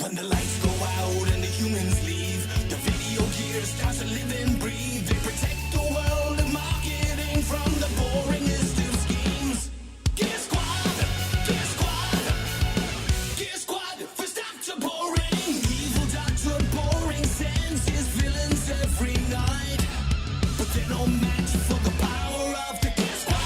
When the lights go out and the humans leave, the video gear starts to live and breathe. They protect the world of marketing from the boringest of schemes. Gear Squad, Gear Squad, Gear Squad, first Dr. Boring. Evil Dr. Boring sends his villains every night, but they're no match for the power of the Gear Squad.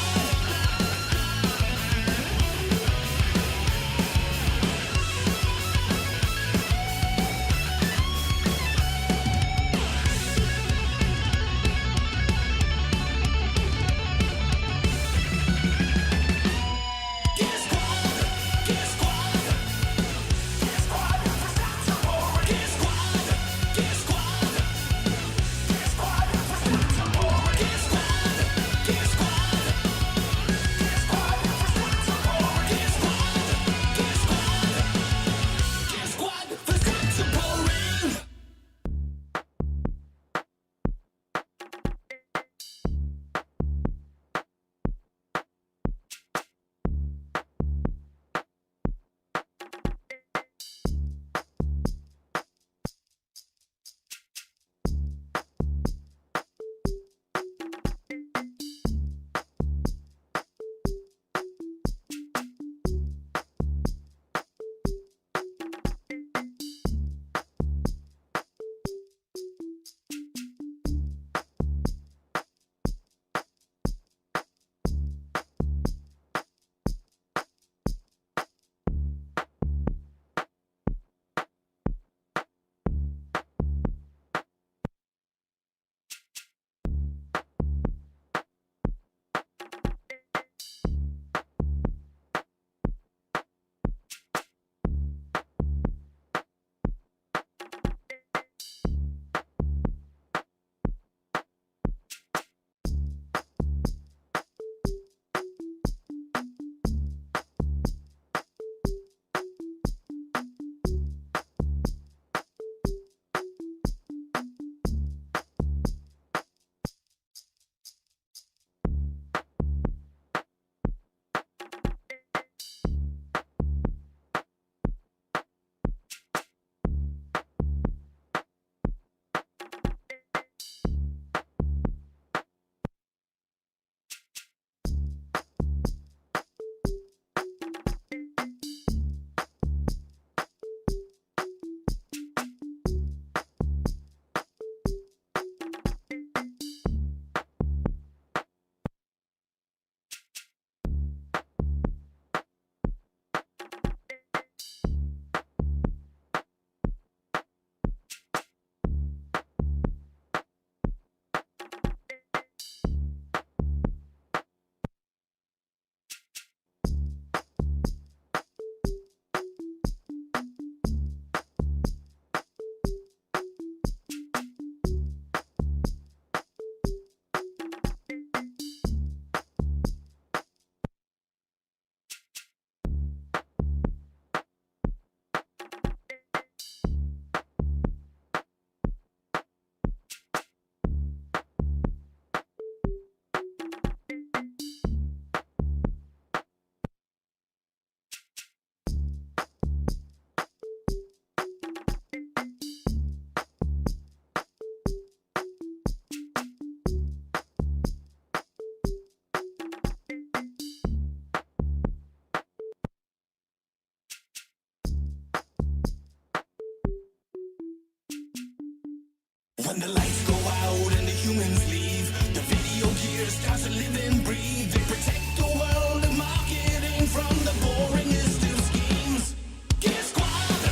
When the lights go out and the humans leave, the video gear starts to live and breathe. They protect the world of marketing from the boringest of schemes. Gear Squad,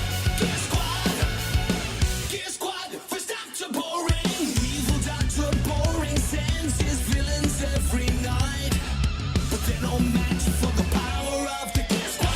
Gear Squad, Gear Squad, first Dr. Boring. Evil Dr. Boring sends his villains every night, but they're no match for the power of the Gear Squad.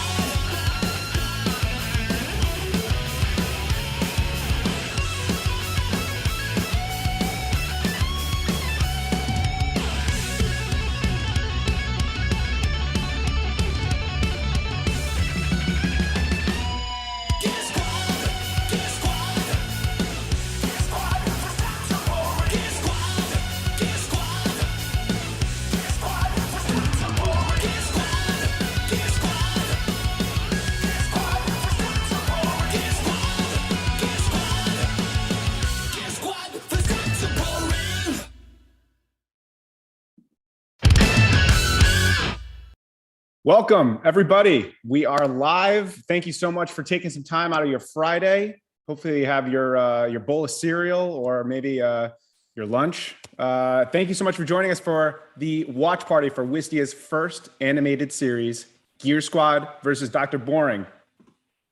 Welcome, everybody. We are live. Thank you so much for taking some time out of your Friday. Hopefully you have your bowl of cereal or maybe your lunch. Thank you so much for joining us for the watch party for Wistia's first animated series, Gear Squad versus Dr. Boring.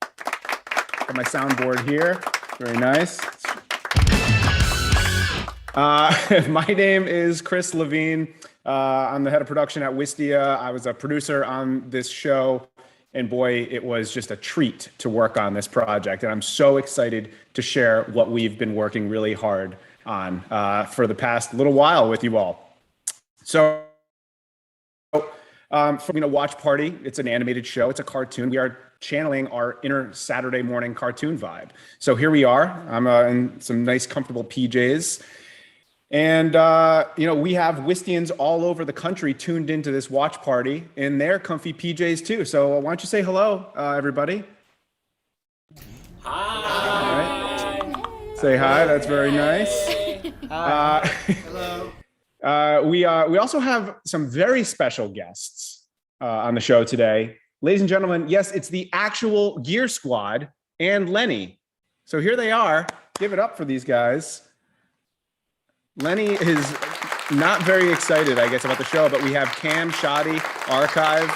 Got my soundboard here. Very nice. My name is Chris Levine. I'm the head of production at Wistia. I was a producer on this show, and boy, it was just a treat to work on this project. And I'm so excited to share what we've been working really hard on for the past little while with you all. So, Watch Party, it's an animated show. It's a cartoon. We are channeling our inner Saturday morning cartoon vibe. So here we are. I'm in some nice, comfortable PJs. And, we have Wistians all over the country tuned into this watch party in their comfy PJs too. So why don't you say hello, everybody? Hi. Right. Say hi. That's very nice. Hi. Hello. We also have some very special guests on the show today. Ladies and gentlemen, yes, it's the actual Gear Squad and Lenny. So here they are. Give it up for these guys. Lenny is not very excited, I guess, about the show, but we have Cam, Shoddy, Archive,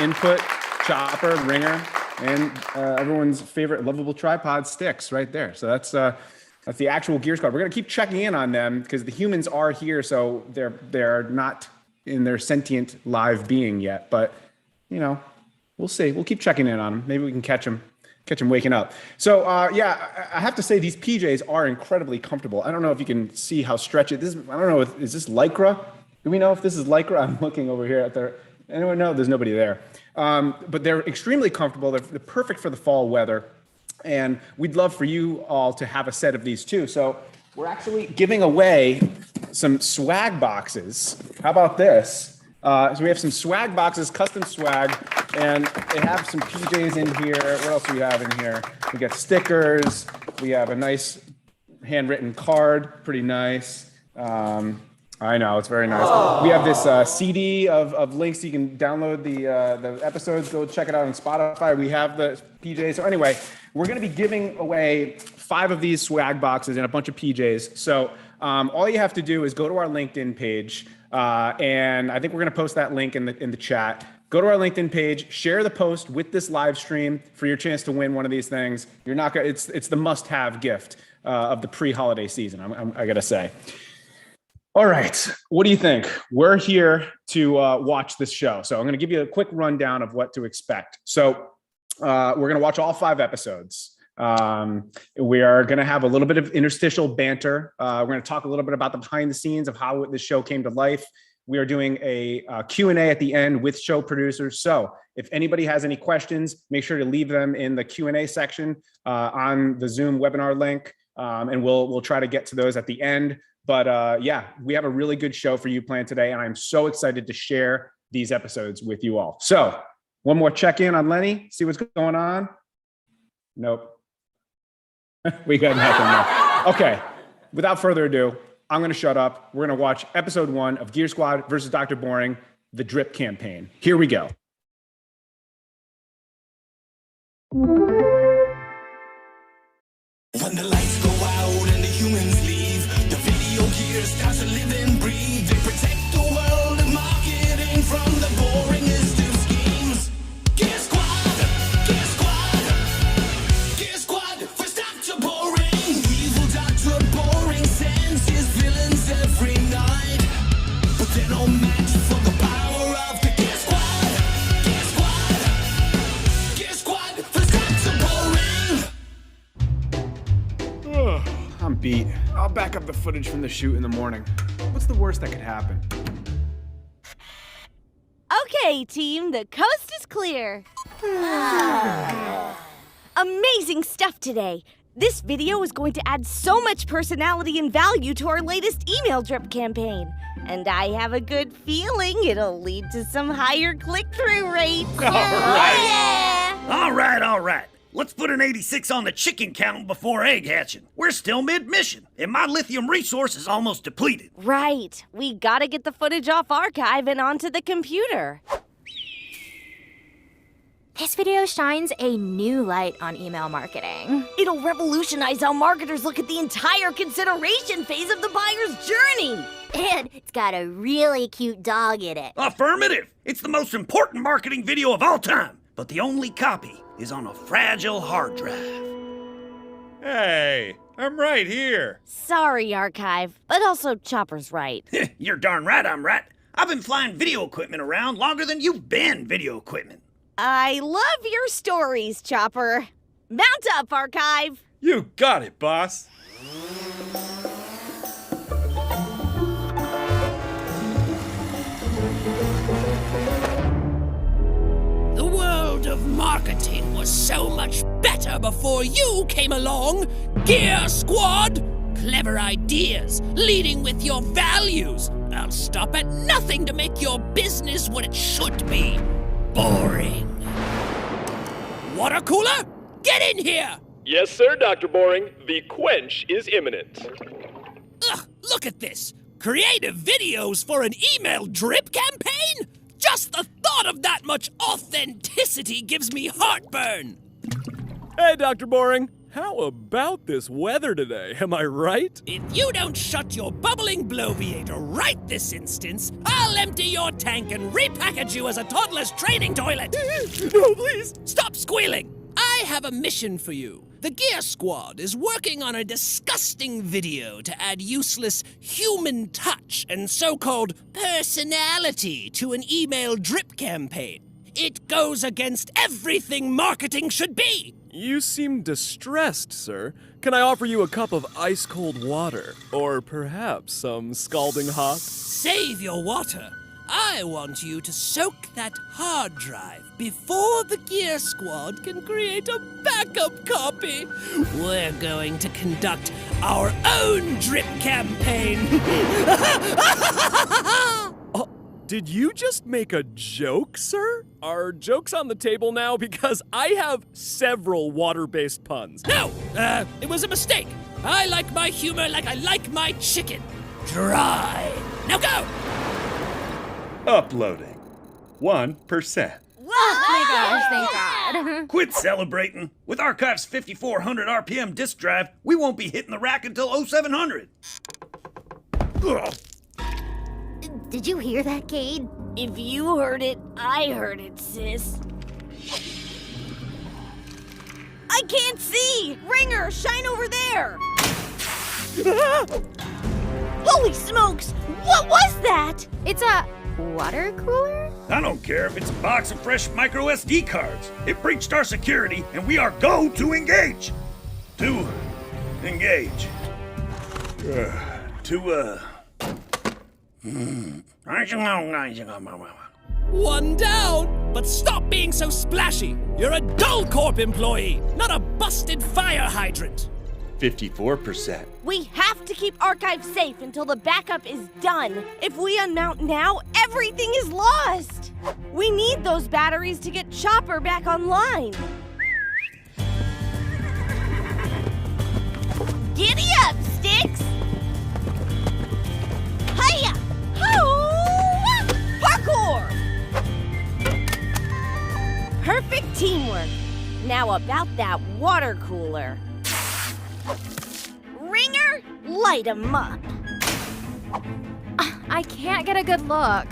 Input, Chopper, Ringer, and everyone's favorite lovable tripod, Sticks, right there. So that's the actual Gear Squad. We're gonna keep checking in on them because the humans are here, so they're not in their sentient live being yet. But we'll see. We'll keep checking in on them. Maybe we can catch them waking up. So I have to say these PJs are incredibly comfortable. I don't know if you can see how stretchy this is. I don't know is this Lycra? Do we know if this is Lycra? I'm looking over here at their. Anyone know? There's nobody there. But they're extremely comfortable. They're perfect for the fall weather. And we'd love for you all to have a set of these too. So we're actually giving away some swag boxes. How about this? So we have some swag boxes, custom swag, and they have some PJs in here. What else do we have in here? We got stickers. We have a nice handwritten card, pretty nice. I know, it's very nice. Oh. We have this CD of links. You can download the episodes. Go check it out on Spotify. We have the PJs. So anyway, we're going to be giving away 5 of these swag boxes and a bunch of PJs. So all you have to do is go to our LinkedIn page. And I think we're going to post that link in the chat. Go to our LinkedIn page, share the post with this live stream for your chance to win one of these things. You're not gonna, it's the must-have gift of the pre-holiday season. I gotta say. All right, what do you think? We're here to watch this show. So I'm going to give you a quick rundown of what to expect. So we're going to watch all 5 episodes. We are going to have a little bit of interstitial banter. We're going to talk a little bit about the behind the scenes of how this show came to life. We are doing a Q&A at the end with show producers. So if anybody has any questions, make sure to leave them in the Q&A section on the Zoom webinar link. And we'll try to get to those at the end. But we have a really good show for you planned today. And I'm so excited to share these episodes with you all. So one more check-in on Lenny, see what's going on. Nope. We got nothing there. Okay, without further ado, I'm going to shut up. We're going to watch episode 1 of Gear Squad versus Dr. Boring, the drip campaign. Here we go. When the lights go out and the humans leave, the video gear starts to live and breathe. They protect the world of marketing from the boringest of schemes. Gear Squad, Gear Squad, Gear Squad for Dr. Boring. Evil Dr. Boring sends his villains every night, but they're no match for the power of the Gear Squad. Gear Squad, Gear Squad for Dr. Boring. I'm beat. I'll back up the footage from the shoot in the morning. What's the worst that could happen? Okay, team, the coast is clear. Amazing stuff today. This video is going to add so much personality and value to our latest email drip campaign. And I have a good feeling it'll lead to some higher click-through rates. All right. Yeah. All right. Let's put an 86 on the chicken count before egg hatching. We're still mid-mission, and my lithium resource is almost depleted. Right. We gotta get the footage off archive and onto the computer. This video shines a new light on email marketing. It'll revolutionize how marketers look at the entire consideration phase of the buyer's journey. And it's got a really cute dog in it. Affirmative! It's the most important marketing video of all time, but the only copy is on a fragile hard drive. Hey, I'm right here. Sorry, Archive, but also Chopper's right. You're darn right I'm right. I've been flying video equipment around longer than you've been video equipment. I love your stories, Chopper. Mount up, Archive. You got it, boss. The world of marketing was so much better before you came along, Gear Squad! Clever ideas, leading with your values. I'll stop at nothing to make your business what it should be. Boring. Water cooler? Get in here! Yes, sir, Dr. Boring. The quench is imminent. Ugh, look at this. Creative videos for an email drip campaign? Just the thought of that much authenticity gives me heartburn. Hey, Dr. Boring. How about this weather today? Am I right? If you don't shut your bubbling bloviator right this instance, I'll empty your tank and repackage you as a toddler's training toilet. No, please. Stop squealing. I have a mission for you. The Gear Squad is working on a disgusting video to add useless human touch and so-called personality to an email drip campaign. It goes against everything marketing should be. You seem distressed, sir. Can I offer you a cup of ice-cold water? Or perhaps some scalding hot? Save your water. I want you to soak that hard drive before the Gear Squad can create a backup copy. We're going to conduct our own drip campaign. Did you just make a joke, sir? Are jokes on the table now? Because I have several water-based puns. No, it was a mistake. I like my humor like I like my chicken. Dry. Now go! Uploading. 1%. Oh my gosh, thank God. Quit celebrating. With Archive's 5400 RPM disk drive, we won't be hitting the rack until 0700. Ugh. Did you hear that, Cade? If you heard it, I heard it, sis. I can't see! Ringer, shine over there! Holy smokes! What was that? It's a water cooler? I don't care if it's a box of fresh micro SD cards. It breached our security, and we are go to engage. To engage. One down, but stop being so splashy. You're a Dull Corp employee, not a busted fire hydrant. 54%. We have to keep Archive safe until the backup is done. If we unmount now, everything is lost. We need those batteries to get Chopper back online. Giddy up, Sticks! Hiya! Ho! Parkour! Perfect teamwork. Now about that water cooler. Ringer, light 'em up. I can't get a good look.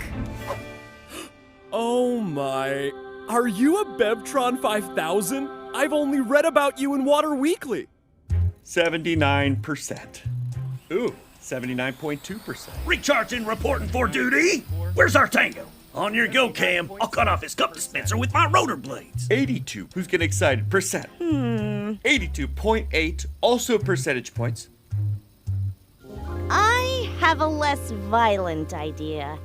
Oh my. Are you a Bevtron 5000? I've only read about you in Water Weekly. 79%. Ooh, 79.2%. Recharging, reporting for duty. Where's our tango? On your go, Cam. I'll cut off his cup dispenser with my rotor blades. 82. Who's getting excited? Percent. 82.8. Also percentage points. I have a less violent idea.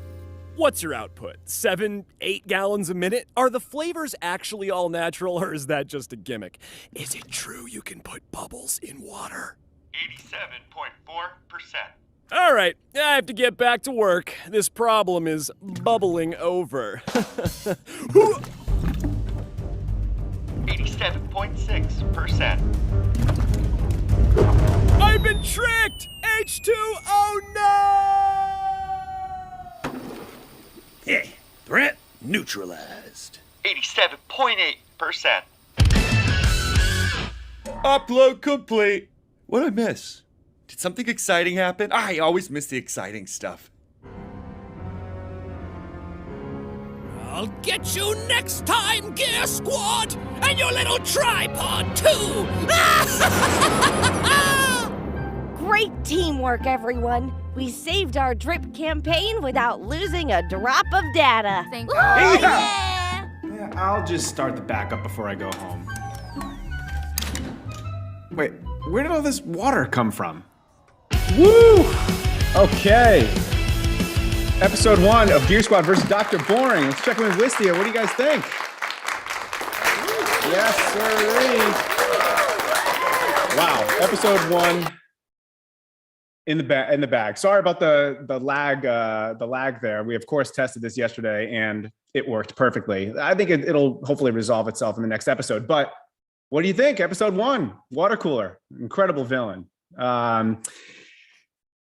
What's your output? 7, 8 gallons a minute? Are the flavors actually all natural, or is that just a gimmick? Is it true you can put bubbles in water? 87.4%. All right, I have to get back to work. This problem is bubbling over. 87.6%. I've been tricked! H2O, no! Yeah, threat neutralized. 87.8%. 6%. Upload complete. What'd I miss? Did something exciting happen? I always miss the exciting stuff. I'll get you next time, Gear Squad! And your little tripod, too! Great teamwork, everyone. We saved our drip campaign without losing a drop of data. Thank Woo! God. Yeah! Yeah, I'll just start the backup before I go home. Wait, where did all this water come from? Woo! Okay. Episode 1 of Gear Squad versus Dr. Boring. Let's check in with Wistia. What do you guys think? Yes, sir. Wow. Episode 1 in the bag. Sorry about the lag there. We of course tested this yesterday and it worked perfectly. I think it'll hopefully resolve itself in the next episode. But what do you think? Episode 1, water cooler, incredible villain. Oh,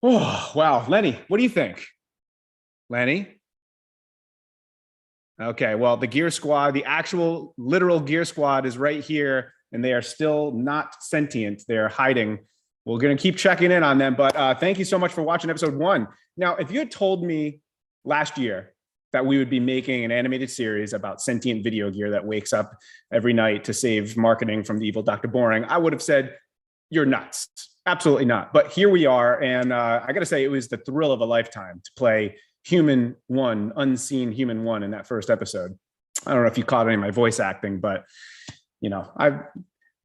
wow. Lenny, what do you think? Lenny? Okay, well, the Gear Squad, the actual literal Gear Squad is right here, and they are still not sentient. They're hiding. We're going to keep checking in on them, but thank you so much for watching episode 1. Now, if you had told me last year that we would be making an animated series about sentient video gear that wakes up every night to save marketing from the evil Dr. Boring, I would have said, you're nuts. Absolutely not. But here we are, and I got to say, it was the thrill of a lifetime to play Human 1, Unseen Human 1 in that first episode. I don't know if you caught any of my voice acting, but you know, I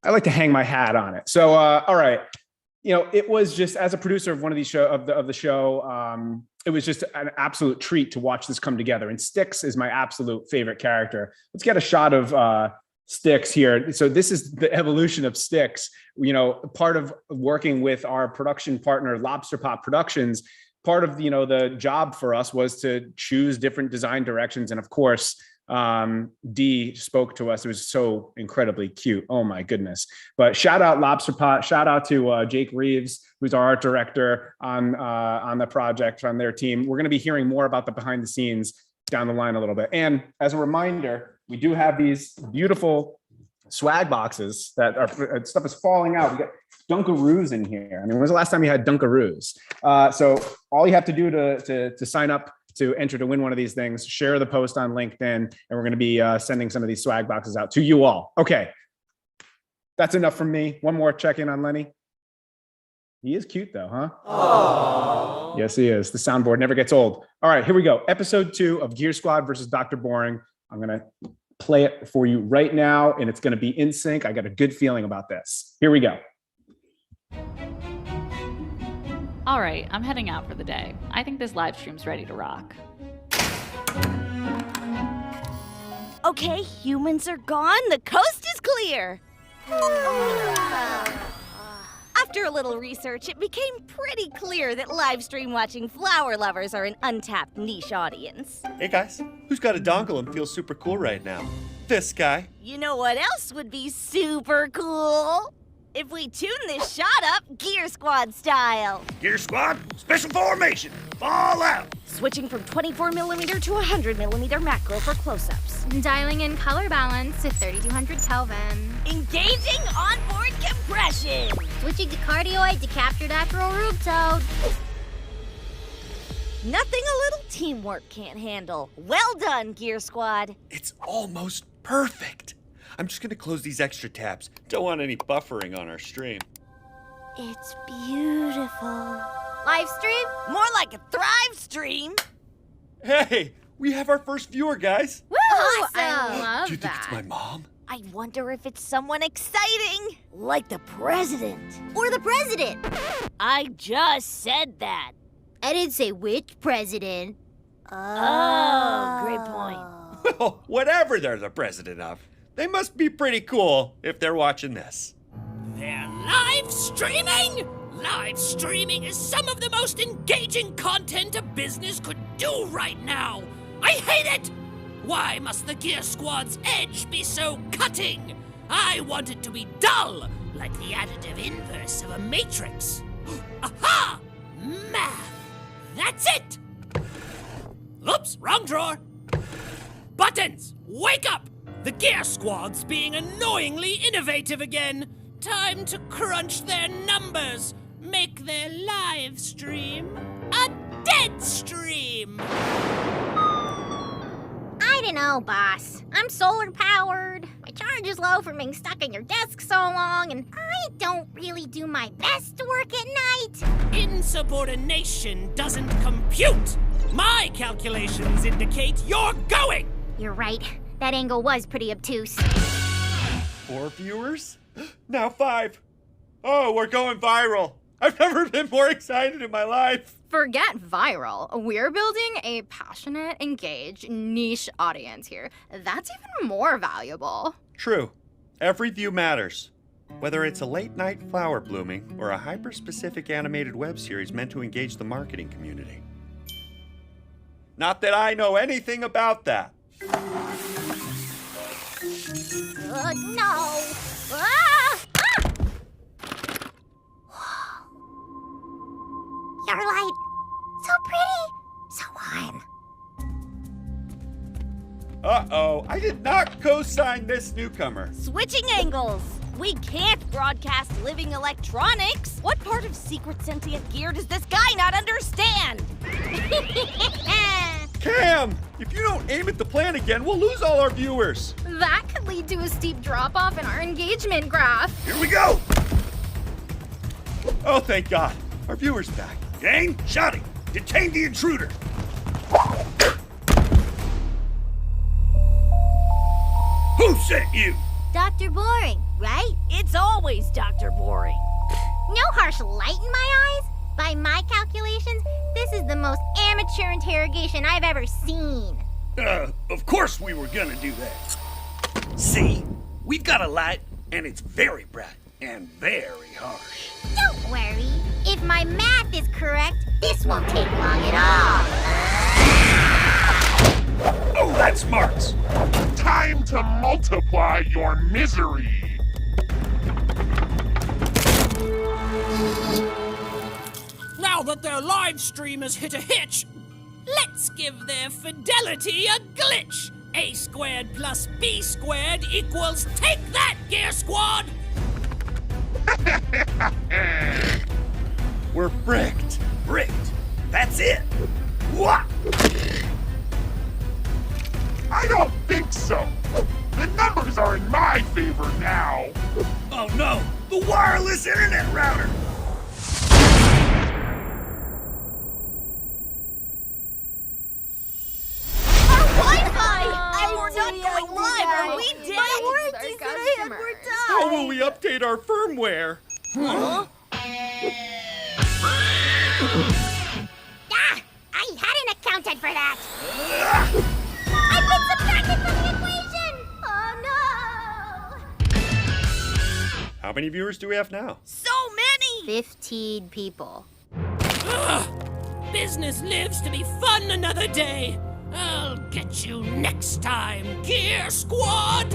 like to hang my hat on it. So, all right, you know, it was just, as a producer of one of these the show, it was just an absolute treat to watch this come together. And Styx is my absolute favorite character. Let's get a shot of Styx here. So this is the evolution of Styx. You know, part of working with our production partner, Lobster Pot Productions. Part of, you know, the job for us was to choose different design directions. And of course, Dee spoke to us. It was so incredibly cute. Oh my goodness. But shout out Lobster Pot. Shout out to Jake Reeves, who's our art director on the project from their team. We're going to be hearing more about the behind the scenes down the line a little bit. And as a reminder, we do have these beautiful swag boxes that are stuff is falling out. We got Dunkaroos in here. I mean, when was the last time you had Dunkaroos? So all you have to do to sign up to enter to win one of these things, share the post on LinkedIn, and we're going to be sending some of these swag boxes out to you all. Okay, that's enough from me. One more check-in on Lenny. He is cute though, huh? Aww. Yes, he is. The soundboard never gets old. All right, here we go. Episode 2 of Gear Squad versus Dr. Boring. I'm going to play it for you right now, and it's going to be in sync. I got a good feeling about this. Here we go. All right, I'm heading out for the day. I think this live stream's ready to rock. Okay, humans are gone. The coast is clear. After a little research, it became pretty clear that live stream watching flower lovers are an untapped niche audience. Hey guys, who's got a dongle and feels super cool right now? This guy. You know what else would be super cool? If we tune this shot up Gear Squad style. Gear Squad, special formation, fall out. Switching from 24mm to 100mm macro for close-ups. Dialing in color balance to 3200 Kelvin. Engaging onboard compression. Switching to cardioid to capture natural root tone. Nothing a little teamwork can't handle. Well done, Gear Squad. It's almost perfect. I'm just gonna close these extra tabs. Don't want any buffering on our stream. It's beautiful. Live stream? More like a Thrive stream. Hey, we have our first viewer, guys. Woo! Awesome. I love Do you think that. it's my mom? I wonder if it's someone exciting, like the president. Or the president. I just said that. I didn't say which president. Oh, great point. Well, whatever they're the president of, they must be pretty cool if they're watching this. They're live streaming? Live streaming is some of the most engaging content a business could do right now. I hate it! Why must the Gear Squad's edge be so cutting? I want it to be dull, like the additive inverse of a matrix. Aha! Math! That's it! Oops, wrong drawer. Buttons, wake up! The Gear Squad's being annoyingly innovative again. Time to crunch their numbers. Make their live stream a dead stream. I don't know, boss. I'm solar powered. My charge is low from being stuck in your desk so long, and I don't really do my best to work at night. Insubordination doesn't compute. My calculations indicate you're going. You're right. That angle was pretty obtuse. 4 viewers? Now 5. Oh, we're going viral. I've never been more excited in my life. Forget viral. We're building a passionate, engaged, niche audience here. That's even more valuable. True. Every view matters. Whether it's a late-night flower blooming or a hyper-specific animated web series meant to engage the marketing community. Not that I know anything about that. No. Ah! Your light. So pretty. So warm. Uh-oh, I did not co-sign this newcomer. Switching angles. We can't broadcast living electronics. What part of secret sentient gear does this guy not understand? Cam, if you don't aim at the plan again, we'll lose all our viewers. That could lead to a steep drop-off in our engagement graph. Here we go! Oh, thank God. Our viewer's back. Gang, shouting! Detain the intruder! Who sent you? Dr. Boring, right? It's always Dr. Boring. No harsh light in my eyes? By my calculations, this is the most amateur interrogation I've ever seen. Of course we were gonna do that. See? We've got a light, and it's very bright and very harsh. Don't worry. If my math is correct, this won't take long at all. Oh, that's smarts. Time to multiply your misery. Now that their live stream has hit a hitch, let's give their fidelity a glitch. A squared plus B squared equals take that, Gear Squad! We're bricked. Bricked. That's it. What? I don't think so. The numbers are in my favor now. Oh no, the wireless internet router. How will we update our firmware? Huh? Ah! I hadn't accounted for that! I've been subtracted from the equation! Oh no! How many viewers do we have now? So many! 15 people. Ugh. Business lives to be fun another day. I'll get you next time, Gear Squad!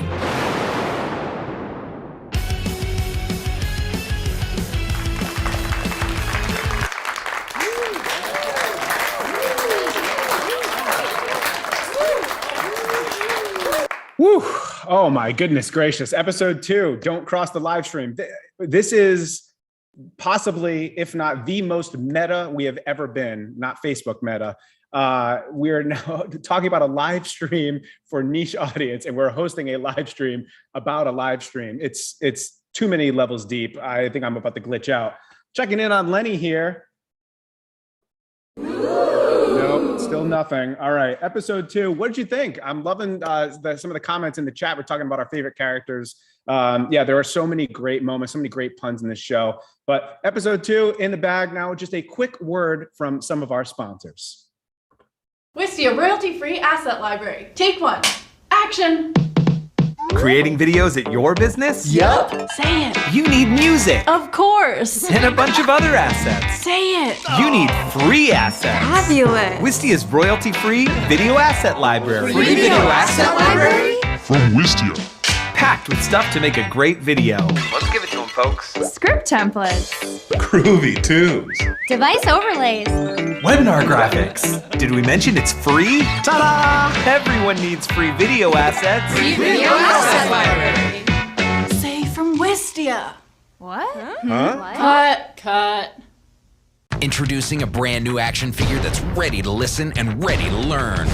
Woo! Oh my goodness gracious. Episode 2, Don't Cross the Live Stream. This is possibly, if not the most meta we have ever been, not Facebook meta. We're now talking about a live stream for niche audience, and we're hosting a live stream about a live stream. It's too many levels deep. I think I'm about to glitch out. Checking in on Lenny here. Nope, still nothing. All right, episode 2. What did you think? I'm loving some of the comments in the chat. We're talking about our favorite characters. Yeah, there are so many great moments, so many great puns in this show. But episode 2 in the bag now. Just a quick word from some of our sponsors. Wistia royalty-free asset library. Take 1. Action. Creating videos at your business? Yup. Say it. You need music. Of course. And a bunch of other assets. Say it. You need free assets. Fabulous. Wistia's royalty-free video asset library. Free video asset library? From Wistia. Packed with stuff to make a great video. Let's give it to him folks. Script templates. Groovy tunes. Device overlays. Webinar graphics. Did we mention it's free? Ta-da! Everyone needs free video assets. Free video asset library. Say from Wistia. What? Cut. Introducing a brand new action figure that's ready to listen and ready to learn.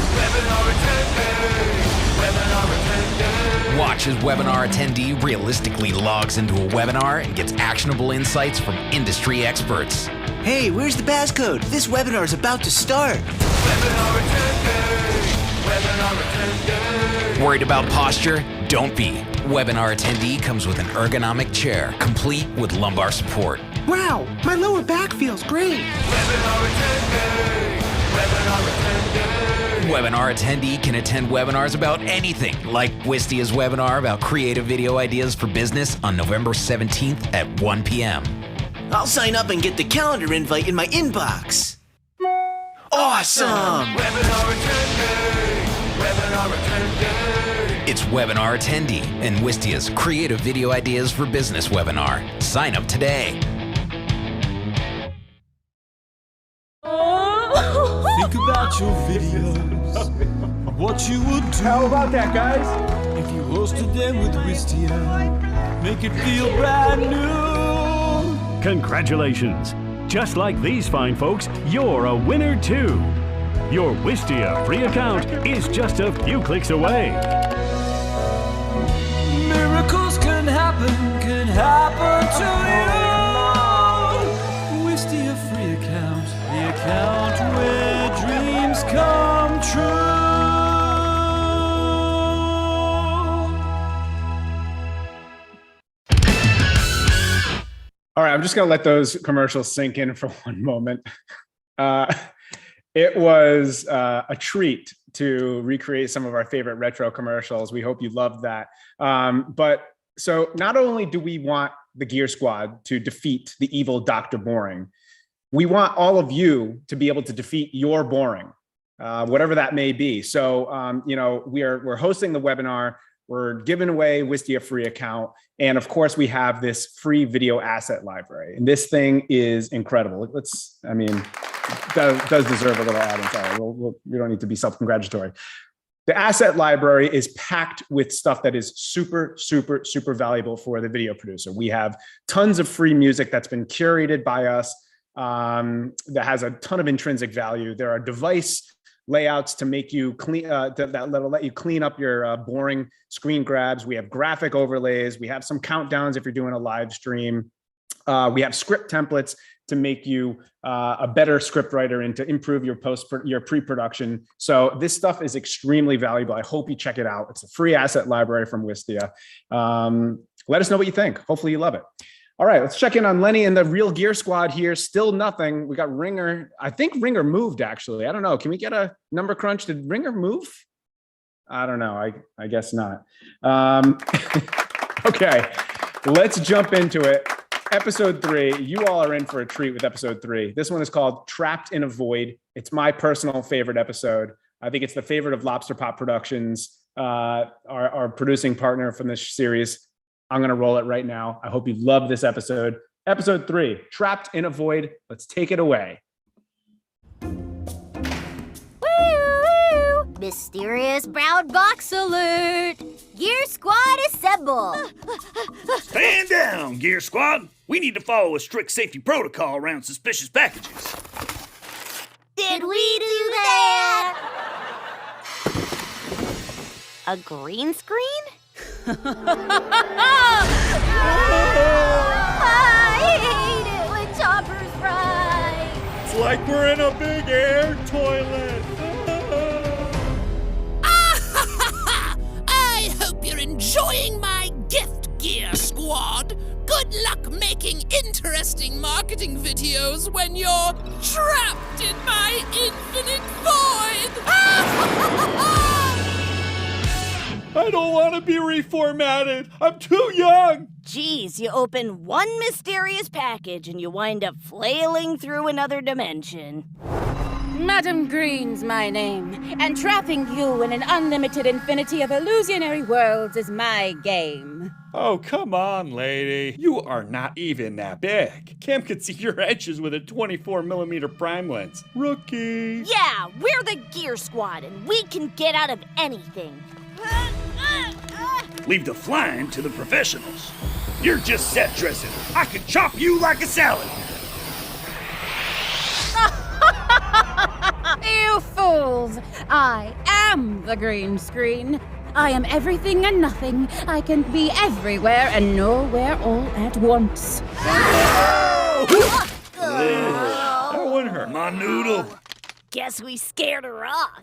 Watch as webinar attendee realistically logs into a webinar and gets actionable insights from industry experts. Hey, where's the passcode? This webinar is about to start. Worried about posture? Don't be. Webinar attendee comes with an ergonomic chair, complete with lumbar support. Wow, my lower back feels great. Webinar attendee can attend webinars about anything, like Wistia's webinar about creative video ideas for business on November 17th at 1 p.m. I'll sign up and get the calendar invite in my inbox. Awesome! It's Webinar Attendee and Wistia's Creative Video Ideas for Business webinar. Sign up today. Think about your videos, what you would do. How about that, guys? If you hosted them with Wistia, make it feel brand new. Congratulations! Just like these fine folks, you're a winner too. Your Wistia free account is just a few clicks away. Miracles can happen to you. Wistia free account, the account where dreams come true. All right, I'm just going to let those commercials sink in for one moment. It was a treat to recreate some of our favorite retro commercials. We hope you loved that. So not only do we want the Gear Squad to defeat the evil Dr. Boring, we want all of you to be able to defeat your boring, whatever that may be. So, we're hosting the webinar. We're giving away Wistia free account. And of course, we have this free video asset library. And this thing is incredible. Does deserve a little audience. All right, we don't need to be self-congratulatory. The asset library is packed with stuff that is super, super, super valuable for the video producer. We have tons of free music that's been curated by us that has a ton of intrinsic value. There are device layouts to make you clean, that'll let you clean up your boring screen grabs. We have graphic overlays. We have some countdowns if you're doing a live stream. We have script templates to make you a better script writer and to improve your pre-production. So this stuff is extremely valuable. I hope you check it out. It's a free asset library from Wistia. Let us know what you think. Hopefully you love it. All right, let's check in on Lenny and the Real Gear Squad here. Still nothing. We got Ringer. I think Ringer moved, actually. I don't know. Can we get a number crunch? Did Ringer move? I don't know. I guess not. Okay, let's jump into it. Episode 3. You all are in for a treat with episode 3. This one is called Trapped in a Void. It's my personal favorite episode. I think it's the favorite of Lobster Pot Productions, our producing partner from this series. I'm going to roll it right now. I hope you love this episode. Episode 3, Trapped in a Void. Let's take it away. Woo! Mysterious brown box alert! Gear Squad assemble! Stand down, Gear Squad. We need to follow a strict safety protocol around suspicious packages. Did we do that? A green screen? I hate it when Chopper's right. It's like we're in a big air toilet. I hope you're enjoying my gift, Gear Squad. Good luck making interesting marketing videos when you're trapped in my infinite void. I don't want to be reformatted. I'm too young. Geez, you open one mysterious package and you wind up flailing through another dimension. Madam Green's my name, and trapping you in an unlimited infinity of illusionary worlds is my game. Oh, come on, lady. You are not even that big. Cam could see your edges with a 24mm prime lens. Rookie. Yeah, we're the Gear Squad, and we can get out of anything. Leave the flying to the professionals. You're just set dressing. I can chop you like a salad. You fools! I am the green screen. I am everything and nothing. I can be everywhere and nowhere all at once. That one hurt. My noodle. Guess we scared her off.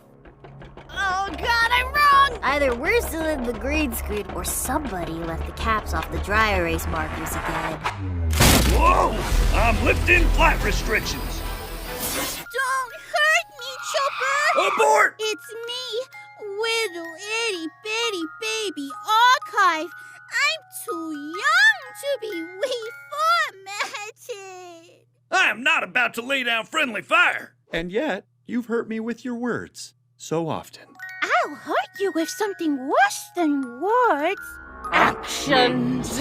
Oh God, I'm wrong! Either we're still in the green screen or somebody left the caps off the dry erase markers again. Whoa! I'm lifting flight restrictions. Don't hurt me, Chopper! Abort! It's me, little itty bitty baby archive. I'm too young to be reformatted. I am not about to lay down friendly fire. And yet, you've hurt me with your words so often. I'll hurt you with something worse than words. Actions.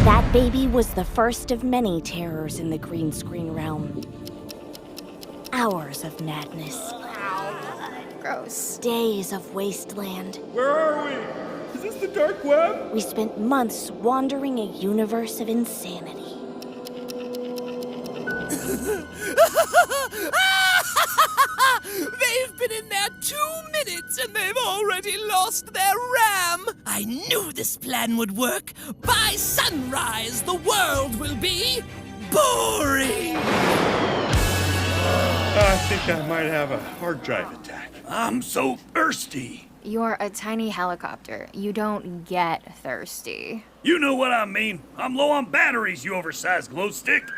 That baby was the first of many terrors in the green screen realm. Hours of madness. Gross. Days of wasteland. Where are we? Is this the dark web? We spent months wandering a universe of insanity. They've been in there 2 minutes and they've already lost their RAM. I knew this plan would work. By sunrise, the world will be boring. I think I might have a hard drive attack. I'm so thirsty. You're a tiny helicopter. You don't get thirsty. You know what I mean. I'm low on batteries, you oversized glow stick.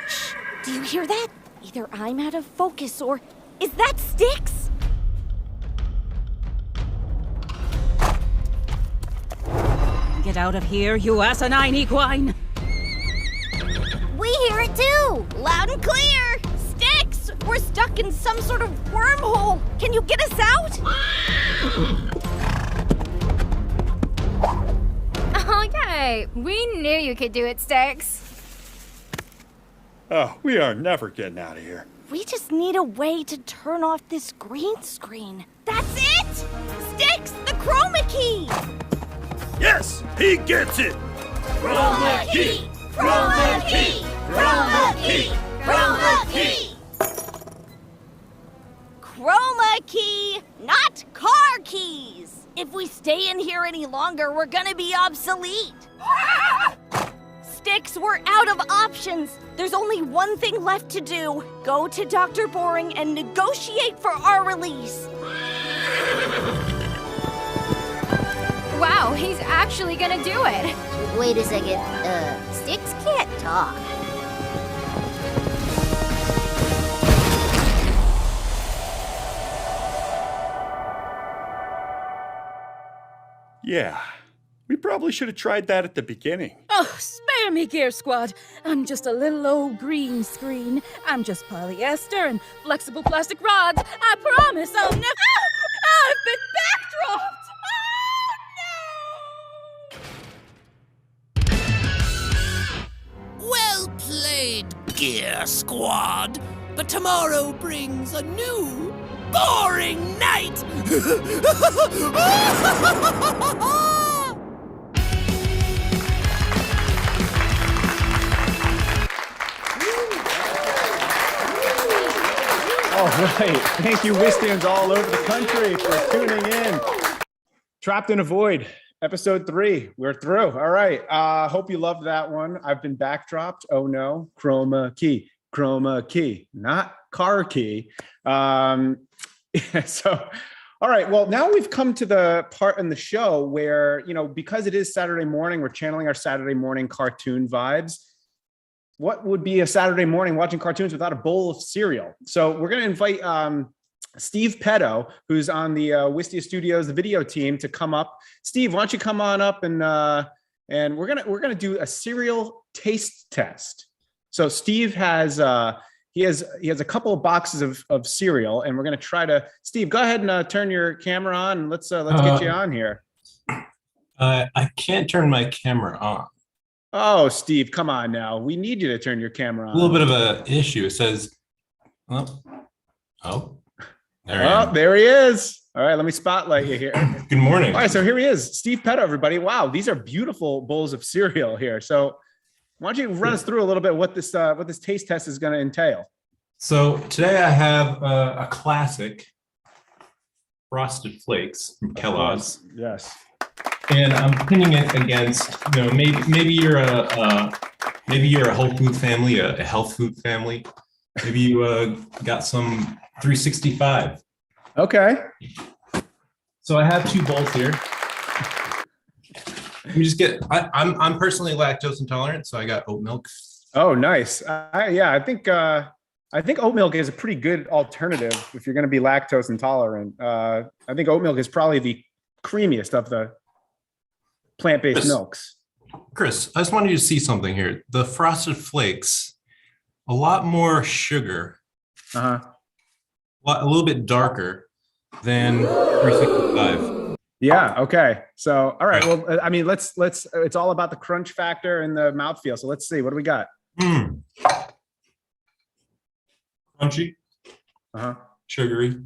Shh, do you hear that? Either I'm out of focus or... Is that Styx? Get out of here, you asinine equine! We hear it too! Loud and clear! Styx! We're stuck in some sort of wormhole! Can you get us out? Okay, we knew you could do it, Styx. Oh, we are never getting out of here. We just need a way to turn off this green screen. That's it! Styx, the chroma key! Yes, he gets it! Chroma key! Chroma key! Chroma key! Chroma key! Chroma key, not car keys! If we stay in here any longer, we're gonna be obsolete. Styx, we're out of options. There's only one thing left to do. Go to Dr. Boring and negotiate for our release. Wow, he's actually gonna do it. Wait a second. Styx can't talk. Yeah, we probably should have tried that at the beginning. Oh, spare me, Gear Squad. I'm just a little old green screen. I'm just polyester and flexible plastic rods. I promise I'll never... Oh! I've been backdropped! Well played, Gear Squad. But tomorrow brings a new, boring night. All right. Thank you, Wistians all over the country for tuning in. Trapped in a Void, episode 3. We're through. All right. Hope you loved that one. I've been backdropped. Oh no. Chroma key, not car key. So, all right. Well, now we've come to the part in the show where, because it is Saturday morning, we're channeling our Saturday morning cartoon vibes. What would be a Saturday morning watching cartoons without a bowl of cereal? So we're going to invite Steve Petto, who's on the Wistia Studios video team, to come up. Steve, why don't you come on up and we're gonna do a cereal taste test. So Steve has he has a couple of boxes of cereal, and we're gonna try to. Steve, go ahead and turn your camera on, and let's get you on here. I can't turn my camera on. Oh, Steve, come on now. We need you to turn your camera on. A little bit of an issue. It says, there he is. All right, let me spotlight you here. Good morning. All right, so here he is, Steve Petto, everybody. Wow, these are beautiful bowls of cereal here. So why don't you run us through a little bit what this taste test is going to entail? So today I have a classic Frosted Flakes from Kellogg's. Yes. And I'm pinning it against, maybe you're a whole food family, a health food family. Maybe you got some 365. Okay. So I have two bowls here. Let me just I'm personally lactose intolerant, so I got oat milk. Oh, nice. I think oat milk is a pretty good alternative if you're going to be lactose intolerant. I think oat milk is probably the creamiest of the plant-based milks. Chris, I just wanted you to see something here. The Frosted Flakes, a lot more sugar, a little bit darker than 365. Yeah. Okay. So, all right. Well, I mean, let's. It's all about the crunch factor and the mouthfeel. So let's see. What do we got? Crunchy. Sugary.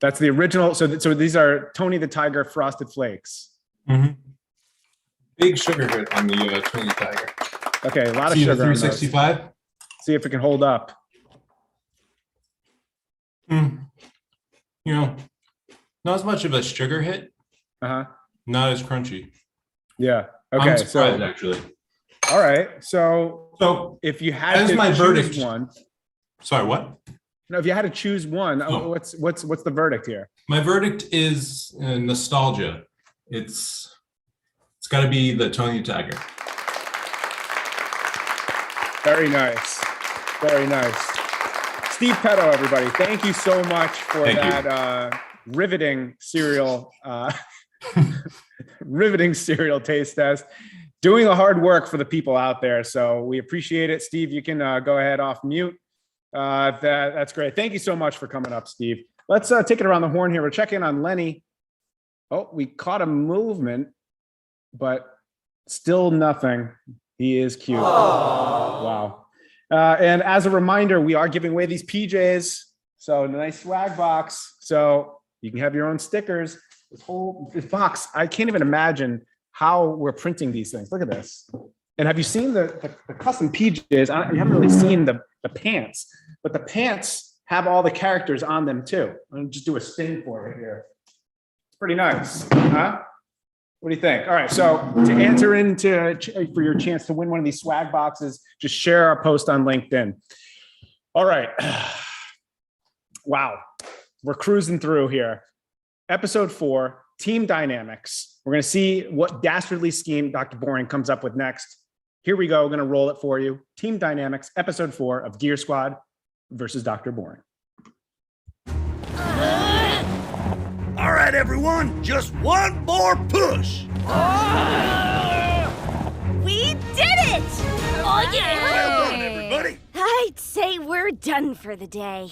That's the original. So these are Tony the Tiger Frosted Flakes. Big sugar hit on the Tony the Tiger. Okay, a lot of sugar. 365. See if it can hold up. Not as much of a sugar hit. Not as crunchy. Yeah. Okay. I'm surprised, actually. All right. So if you had to choose one. Sorry, what? No, if you had to choose one, what's the verdict here? My verdict is nostalgia. It's got to be the Tony the Tiger. Very nice. Very nice. Steve Petto, everybody. Thank you so much for that riveting cereal taste test. Doing the hard work for the people out there. So we appreciate it. Steve, you can go ahead off mute. That's great. Thank you so much for coming up, Steve. Let's take it around the horn here. We're checking on Lenny. Oh, we caught a movement, but still nothing. He is cute. Wow. And as a reminder, we are giving away these PJs. So nice swag box. So you can have your own stickers. This box, I can't even imagine how we're printing these things. Look at this. And have you seen the custom PJs? You haven't really seen the pants, but the pants have all the characters on them too. I'm just do a spin for it here. It's pretty nice, huh? What do you think? All right, so to enter for your chance to win one of these swag boxes, just share our post on LinkedIn. All right. Wow, we're cruising through here. Episode 4, Team Dynamics. We're gonna see what dastardly scheme Dr. Boring comes up with next. Here we go. We're going to roll it for you. Team Dynamics, episode 4 of Gear Squad versus Dr. Boring. All right, everyone, just one more push. We did it! Oh, yeah! Well done, everybody. I'd say we're done for the day.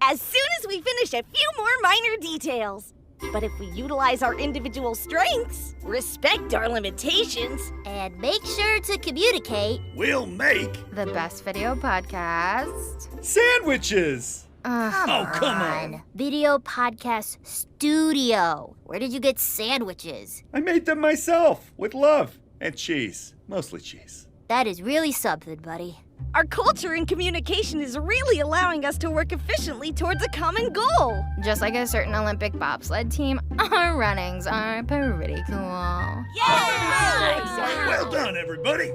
As soon as we finish a few more minor details. But if we utilize our individual strengths, respect our limitations, and make sure to communicate, we'll make the best video podcast. Sandwiches! Oh, come on. Video Podcast Studio. Where did you get sandwiches? I made them myself with love and cheese. Mostly cheese. That is really something, buddy. Our culture and communication is really allowing us to work efficiently towards a common goal. Just like a certain Olympic bobsled team, our runnings are pretty cool. Yeah! Well done, everybody.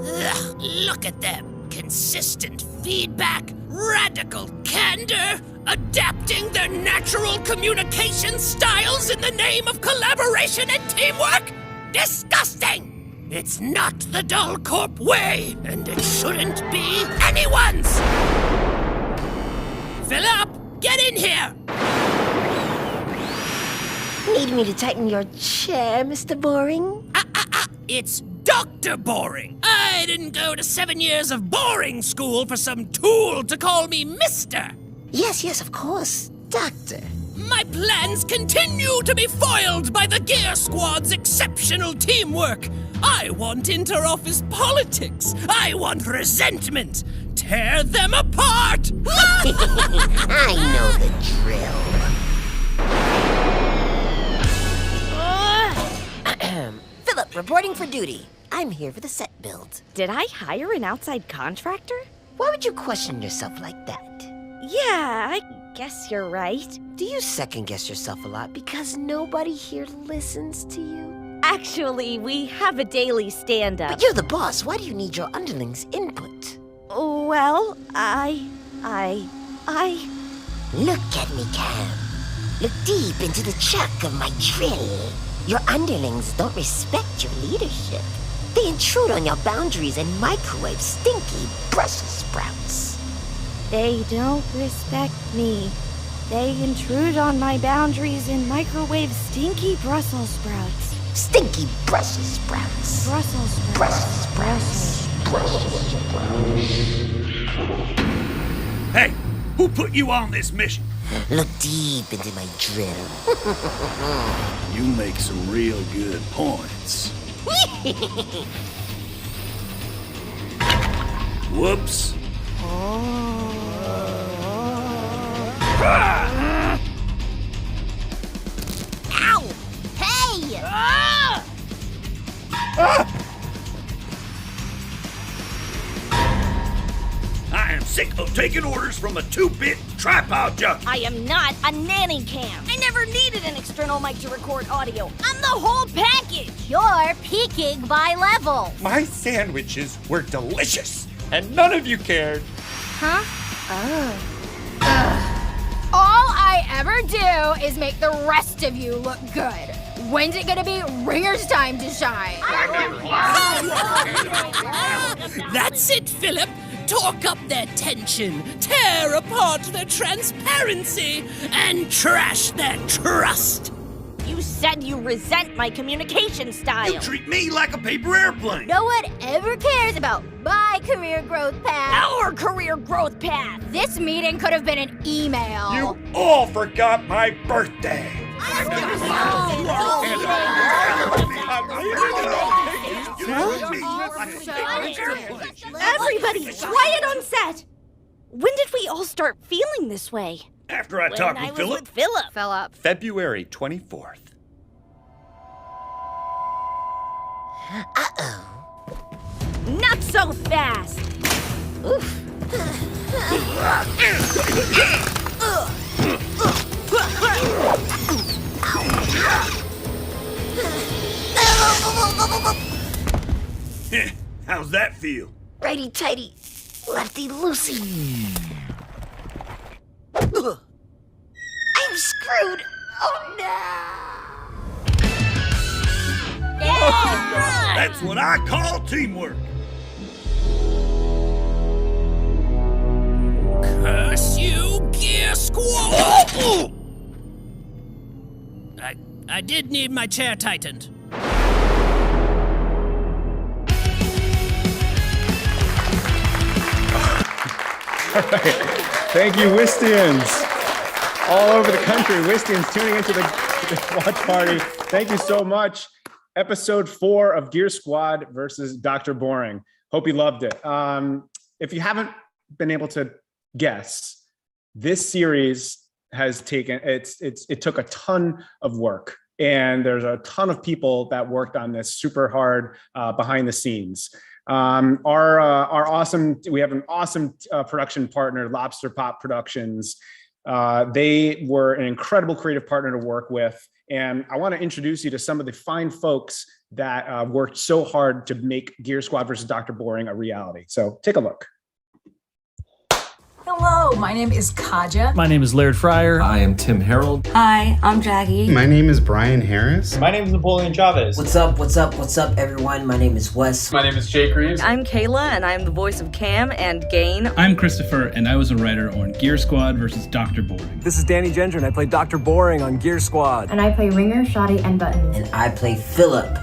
Ugh, look at them. Consistent feedback, radical candor, adapting their natural communication styles in the name of collaboration and teamwork. Disgusting! It's not the Dull Corp way, and it shouldn't be anyone's! Philip, get in here! Need me to tighten your chair, Mr. Boring? It's Dr. Boring. I didn't go to 7 years of boring school for some tool to call me Mister. Yes, of course, Doctor. My plans continue to be foiled by the Gear Squad's exceptional teamwork. I want inter-office politics. I want resentment. Tear them apart! I know the drill. Philip, reporting for duty. I'm here for the set build. Did I hire an outside contractor? Why would you question yourself like that? Yeah, I guess you're right. Do you second-guess yourself a lot because nobody here listens to you? Actually, we have a daily stand-up. But you're the boss. Why do you need your underlings' input? Well, I... Look at me, Cam. Look deep into the chuck of my drill. Your underlings don't respect your leadership. They intrude on your boundaries and microwave stinky Brussels sprouts. They don't respect me. They intrude on my boundaries and microwave stinky Brussels sprouts. Stinky Brussels sprouts. Brussels sprouts. Brussels sprouts. Hey, who put you on this mission? Look deep into my drill. You make some real good points. Whoops. Ow! Hey! I am sick of taking orders from a two-bit tripod junkie. I am not a nanny cam. I never needed an external mic to record audio. I'm the whole package. You're peaking by level. My sandwiches were delicious, and none of you cared. Huh? All I ever do is make the rest of you look good. When's it gonna be Ringer's time to shine? That's it, Philip. Talk up their tension, tear apart their transparency, and trash their trust. You said you resent my communication style. You treat me like a paper airplane. No one ever cares about my career growth path. Our career growth path. This meeting could have been an email. You all forgot my birthday. Everybody, quiet on set. When did we all start feeling this way? After I talked with Philip. Philip. February 24th. Uh-oh. Not so fast. Oof. How's that feel? Righty-tighty, lefty-loosey. I'm screwed. Oh, no. That's what I call teamwork. Curse you, Gear Squad! I did need my chair tightened. All right. Thank you, Wistians. All over the country, Wistians tuning into the watch party. Thank you so much. Episode 4 of Gear Squad versus Dr. Boring. Hope you loved it. If you haven't been able to guess, this series has taken, it took a ton of work. And there's a ton of people that worked on this super hard behind the scenes. We have an awesome production partner, Lobster Pop Productions. They were an incredible creative partner to work with. And I want to introduce you to some of the fine folks that worked so hard to make Gear Squad versus Dr. Boring a reality. So take a look. Hello, my name is Kaja. My name is Laird Fryer. I am Tim Harold. Hi, I'm Jackie. My name is Brian Harris. My name is Napoleon Chavez. What's up, everyone? My name is Wes. My name is Jake Reeves. I'm Kayla, and I'm the voice of Cam and Gain. I'm Christopher, and I was a writer on Gear Squad versus Dr. Boring. This is Danny Ginger, and I play Dr. Boring on Gear Squad. And I play Ringer, Shoddy, and Buttons. And I play Philip.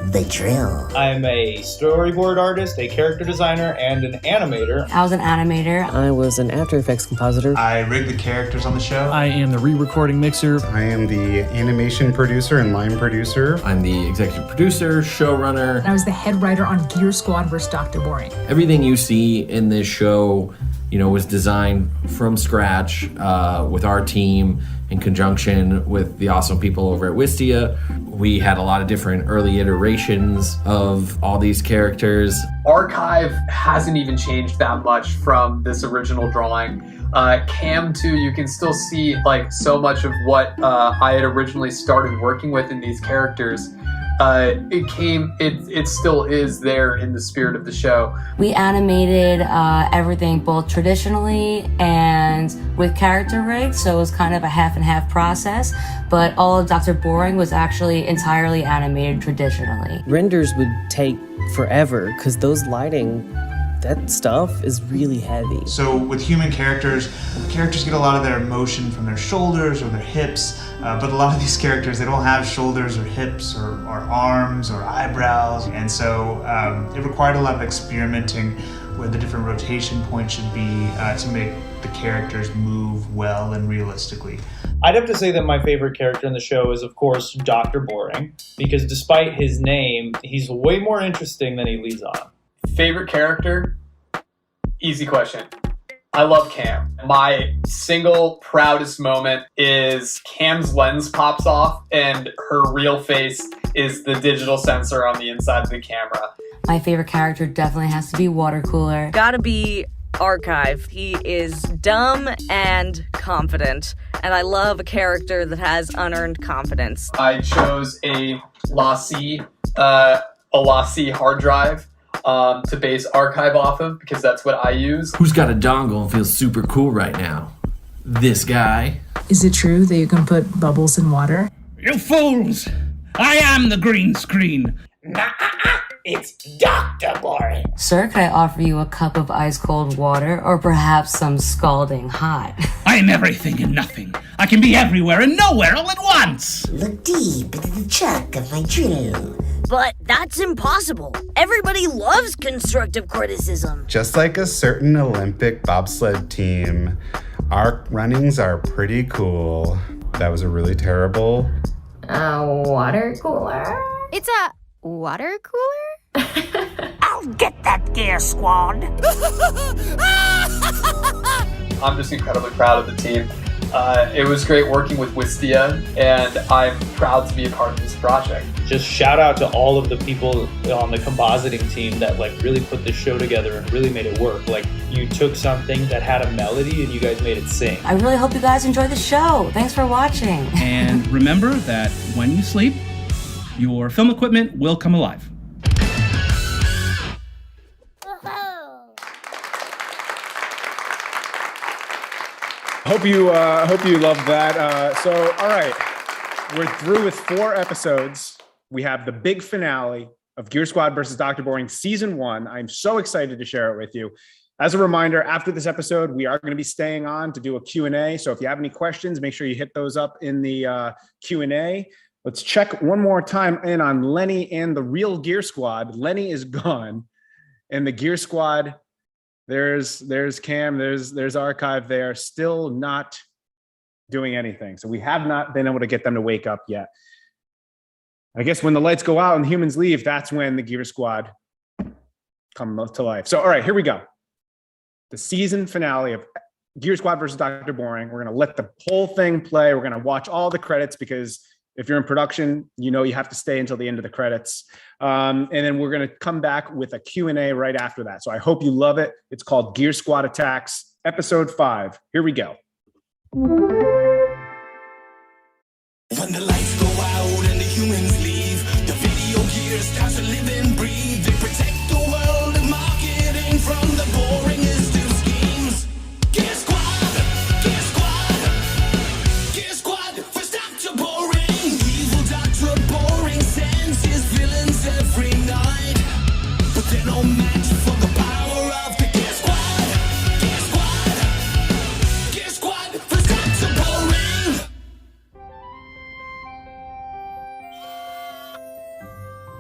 The Drill. I'm a storyboard artist, a character designer, and an animator. I was an animator. I was an After Effects compositor. I rigged the characters on the show. I am the re-recording mixer. I am the animation producer and line producer. I'm the executive producer, showrunner. And I was the head writer on Gear Squad vs. Dr. Boring. Everything you see in this show, was designed from scratch with our team in conjunction with the awesome people over at Wistia. We had a lot of different early iterations of all these characters. Archive hasn't even changed that much from this original drawing. Cam too, you can still see so much of what I had originally started working with in these characters. It still is there in the spirit of the show. We animated everything both traditionally and with character rigs, so it was kind of a half and half process, but all of Dr. Boring was actually entirely animated traditionally. Renders would take forever because those lighting, that stuff is really heavy. So with human characters get a lot of their emotion from their shoulders or their hips, but a lot of these characters, they don't have shoulders or hips or arms or eyebrows, and so it required a lot of experimenting where the different rotation points should be to make the characters move well and realistically. I'd have to say that my favorite character in the show is, of course, Dr. Boring, because despite his name, he's way more interesting than he leads on. Favorite character? Easy question. I love Cam. My single proudest moment is Cam's lens pops off and her real face is the digital sensor on the inside of the camera. My favorite character definitely has to be Water Cooler. Gotta be Archive. He is dumb and confident, and I love a character that has unearned confidence. I chose a Lassie hard drive to base Archive off of because that's what I use. Who's got a dongle and feels super cool right now? This guy. Is it true that you can put bubbles in water? You fools! I am the green screen. It's Dr. Boring. Sir, could I offer you a cup of ice cold water or perhaps some scalding hot? I am everything and nothing. I can be everywhere and nowhere all at once. Look deep into the chuck of my drill. But that's impossible. Everybody loves constructive criticism. Just like a certain Olympic bobsled team, our runnings are pretty cool. That was a really terrible. Water cooler? It's a water cooler? I'll get that Gear Squad. I'm just incredibly proud of the team. It was great working with Wistia, and I'm proud to be a part of this project. Just shout out to all of the people on the compositing team that really put this show together and really made it work. You took something that had a melody and you guys made it sing. I really hope you guys enjoy the show. Thanks for watching. And remember that when you sleep, your film equipment will come alive. Hope you love that. So, all right, we're through with 4 episodes. We have the big finale of Gear Squad versus Dr. Boring Season 1. I'm so excited to share it with you. As a reminder, after this episode, we are going to be staying on to do a Q&A. So if you have any questions, make sure you hit those up in the Q&A. Let's check one more time in on Lenny and the real Gear Squad. Lenny is gone, and the Gear Squad, there's Cam, there's Archive. They are still not doing anything. So we have not been able to get them to wake up yet. I guess when the lights go out and the humans leave, that's when the Gear Squad come to life. So, all right, here we go. The season finale of Gear Squad versus Dr. Boring. We're going to let the whole thing play. We're going to watch all the credits because if you're in production, you have to stay until the end of the credits. And then we're going to come back with a Q&A right after that. So I hope you love it. It's called Gear Squad Attacks, Episode 5. Here we go. When the lights go out and the humans leave, the video gear starts to live and breathe. They protect the world of marketing from the boringest of schemes.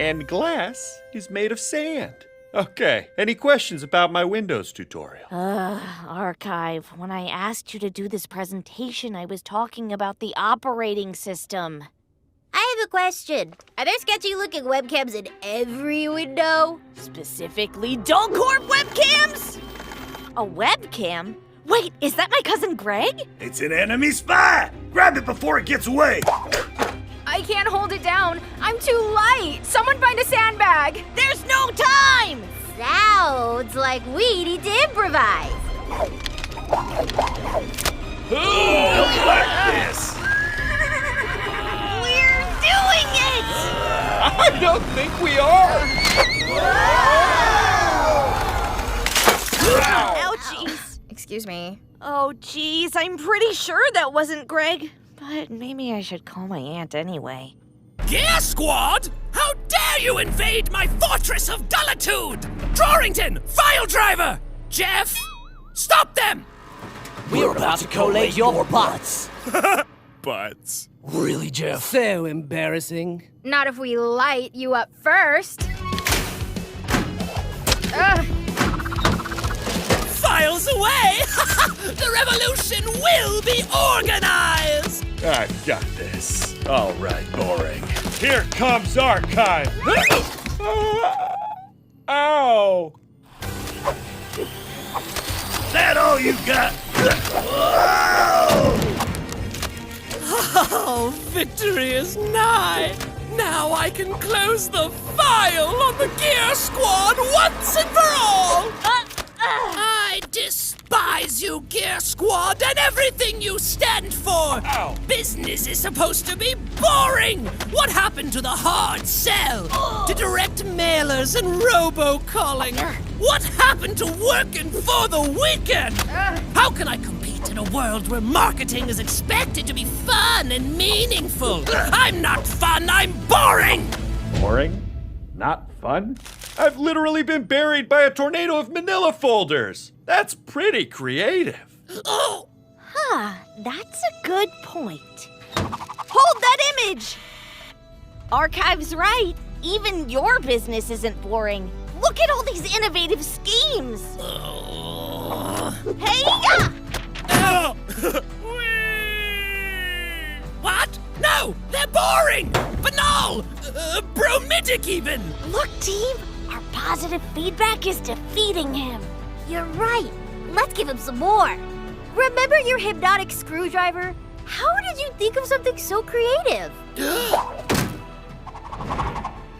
and glass is made of sand. Okay, any questions about my Windows tutorial? Archive, when I asked you to do this presentation, I was talking about the operating system. I have a question. Are there sketchy-looking webcams in every window? Specifically, Dullcorp webcams? A webcam? Wait, is that my cousin Greg? It's an enemy spy! Grab it before it gets away! I can't hold it down. I'm too light. Someone find a sandbag. There's no time! Sounds like we need to improvise. Don't like this! We're doing it! I don't think we are! Ouchies. Excuse me. Oh, geez, I'm pretty sure that wasn't Greg. But maybe I should call my aunt anyway. Gear Squad! How dare you invade my fortress of dullitude! Drawrington, file driver! Jeff, stop them! We're about to collate your butts. Butts. Really, Jeff? So embarrassing. Not if we light you up first. Files away! The revolution will be organized! I've got this. All right, boring. Here comes Archive. Ow! That all you got? Oh, victory is nigh! Now I can close the file on the Gear Squad once and for all! I despise you, Gear Squad, and everything you stand for! Ow. Business is supposed to be boring! What happened to the hard sell? To direct mailers and robocalling? What happened to working for the weekend? How can I compete in a world where marketing is expected to be fun and meaningful? I'm not fun, I'm boring! Boring? Not fun? I've literally been buried by a tornado of manila folders. That's pretty creative. Oh! Huh, that's a good point. Hold that image! Archive's right. Even your business isn't boring. Look at all these innovative schemes. Hey-ya! Oh. What? No! They're boring! Banal! Bromidic even! Look, team. Our positive feedback is defeating him. You're right. Let's give him some more. Remember your hypnotic screwdriver? How did you think of something so creative?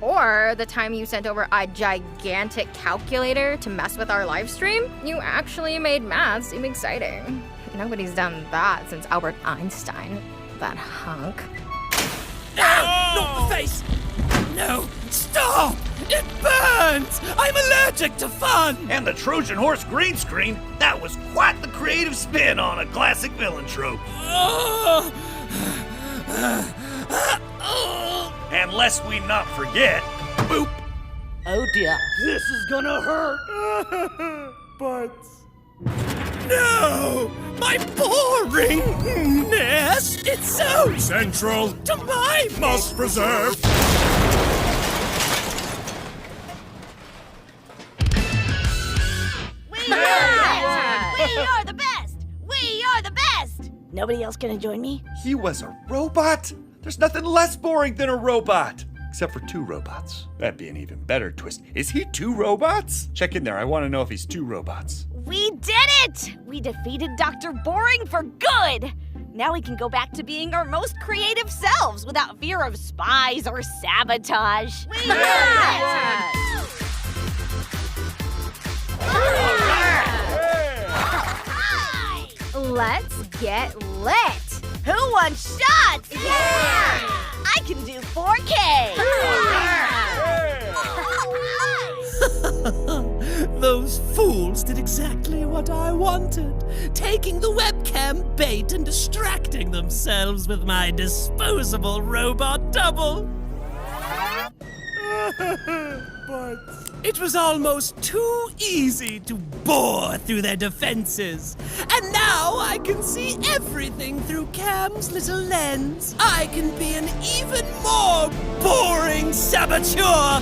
Or the time you sent over a gigantic calculator to mess with our live stream, you actually made math seem exciting. Nobody's done that since Albert Einstein. That hunk. Ow! Not the face! No! Stop! It burns! I'm allergic to fun! And the Trojan horse green screen, that was quite the creative spin on a classic villain trope. And lest we not forget, boop! Oh dear. This is gonna hurt! Butts. No! My boringness! It's so Central to my must preserve! We are the best! We are the best! Nobody else gonna join me? He was a robot? There's nothing less boring than a robot. Except for two robots. That'd be an even better twist. Is he two robots? Check in there. I want to know if he's two robots. We did it! We defeated Dr. Boring for good! Now we can go back to being our most creative selves without fear of spies or sabotage. We did it! Let's get lit! Who wants shots? Yeah! I can do 4K! Those fools did exactly what I wanted, taking the webcam bait and distracting themselves with my disposable robot double. robots. It was almost too easy to bore through their defenses. And now I can see everything through Cam's little lens. I can be an even more boring saboteur.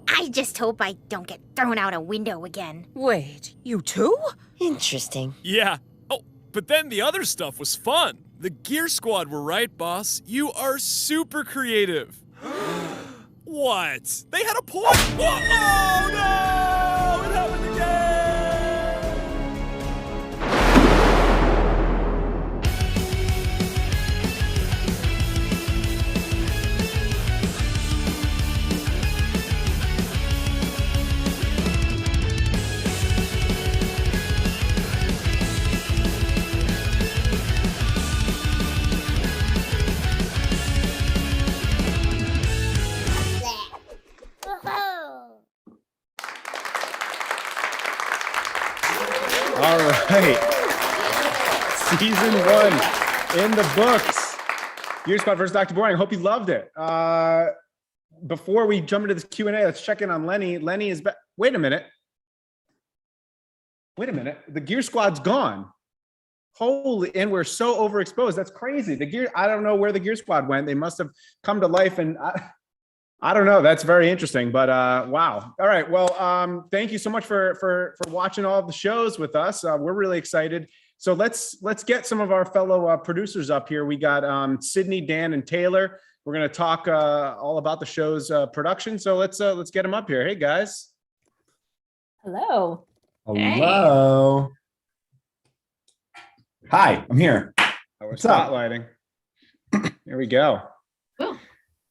I just hope I don't get thrown out a window again. Wait, you too? Interesting. Yeah. Oh, but then the other stuff was fun. The Gear Squad were right, boss. You are super creative. What? They had a point. Oh, no! It happened again! All right. Season 1 in the books. Gear Squad versus Dr. Boring. I hope you loved it. Before we jump into this Q&A, let's check in on Lenny. Lenny is back. Wait a minute. The Gear Squad's gone. Holy, and we're so overexposed. That's crazy. I don't know where the Gear Squad went. They must have come to life, and I don't know. That's very interesting, but wow. All right. Well, thank you so much for watching all of the shows with us. We're really excited. So let's get some of our fellow producers up here. We got Sydney, Dan, and Taylor. We're going to talk all about the show's production. So let's get them up here. Hey guys. Hello. Hello. Hi, I'm here. We're spotlighting. Here we go.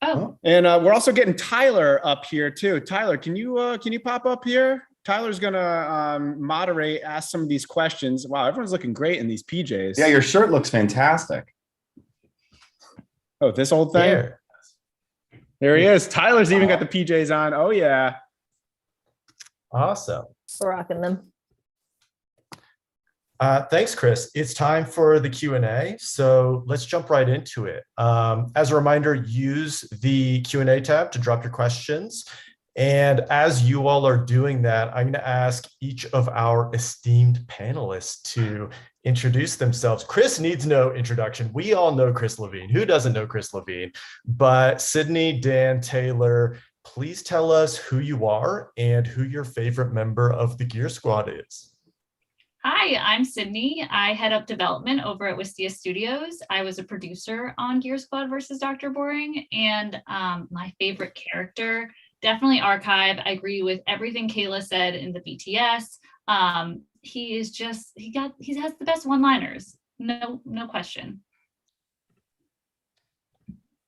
Oh. And we're also getting Tyler up here too. Tyler, can you pop up here? Tyler's gonna moderate, ask some of these questions. Wow, everyone's looking great in these PJs. Yeah, your shirt looks fantastic. Oh, this old thing? Here. There he is. Tyler's even got the PJs on. Oh yeah. Awesome. We're rocking them. Thanks, Chris. It's time for the Q&A, so let's jump right into it. As a reminder, use the Q&A tab to drop your questions. And as you all are doing that, I'm going to ask each of our esteemed panelists to introduce themselves. Chris needs no introduction. We all know Chris Levine. Who doesn't know Chris Levine? But Sydney, Dan, Taylor, please tell us who you are and who your favorite member of the Gear Squad is. Hi, I'm Sydney. I head up development over at Wistia Studios. I was a producer on Gear Squad versus Dr. Boring, and my favorite character, definitely Archive. I agree with everything Kayla said in the BTS. He is just, he has the best one-liners. No question.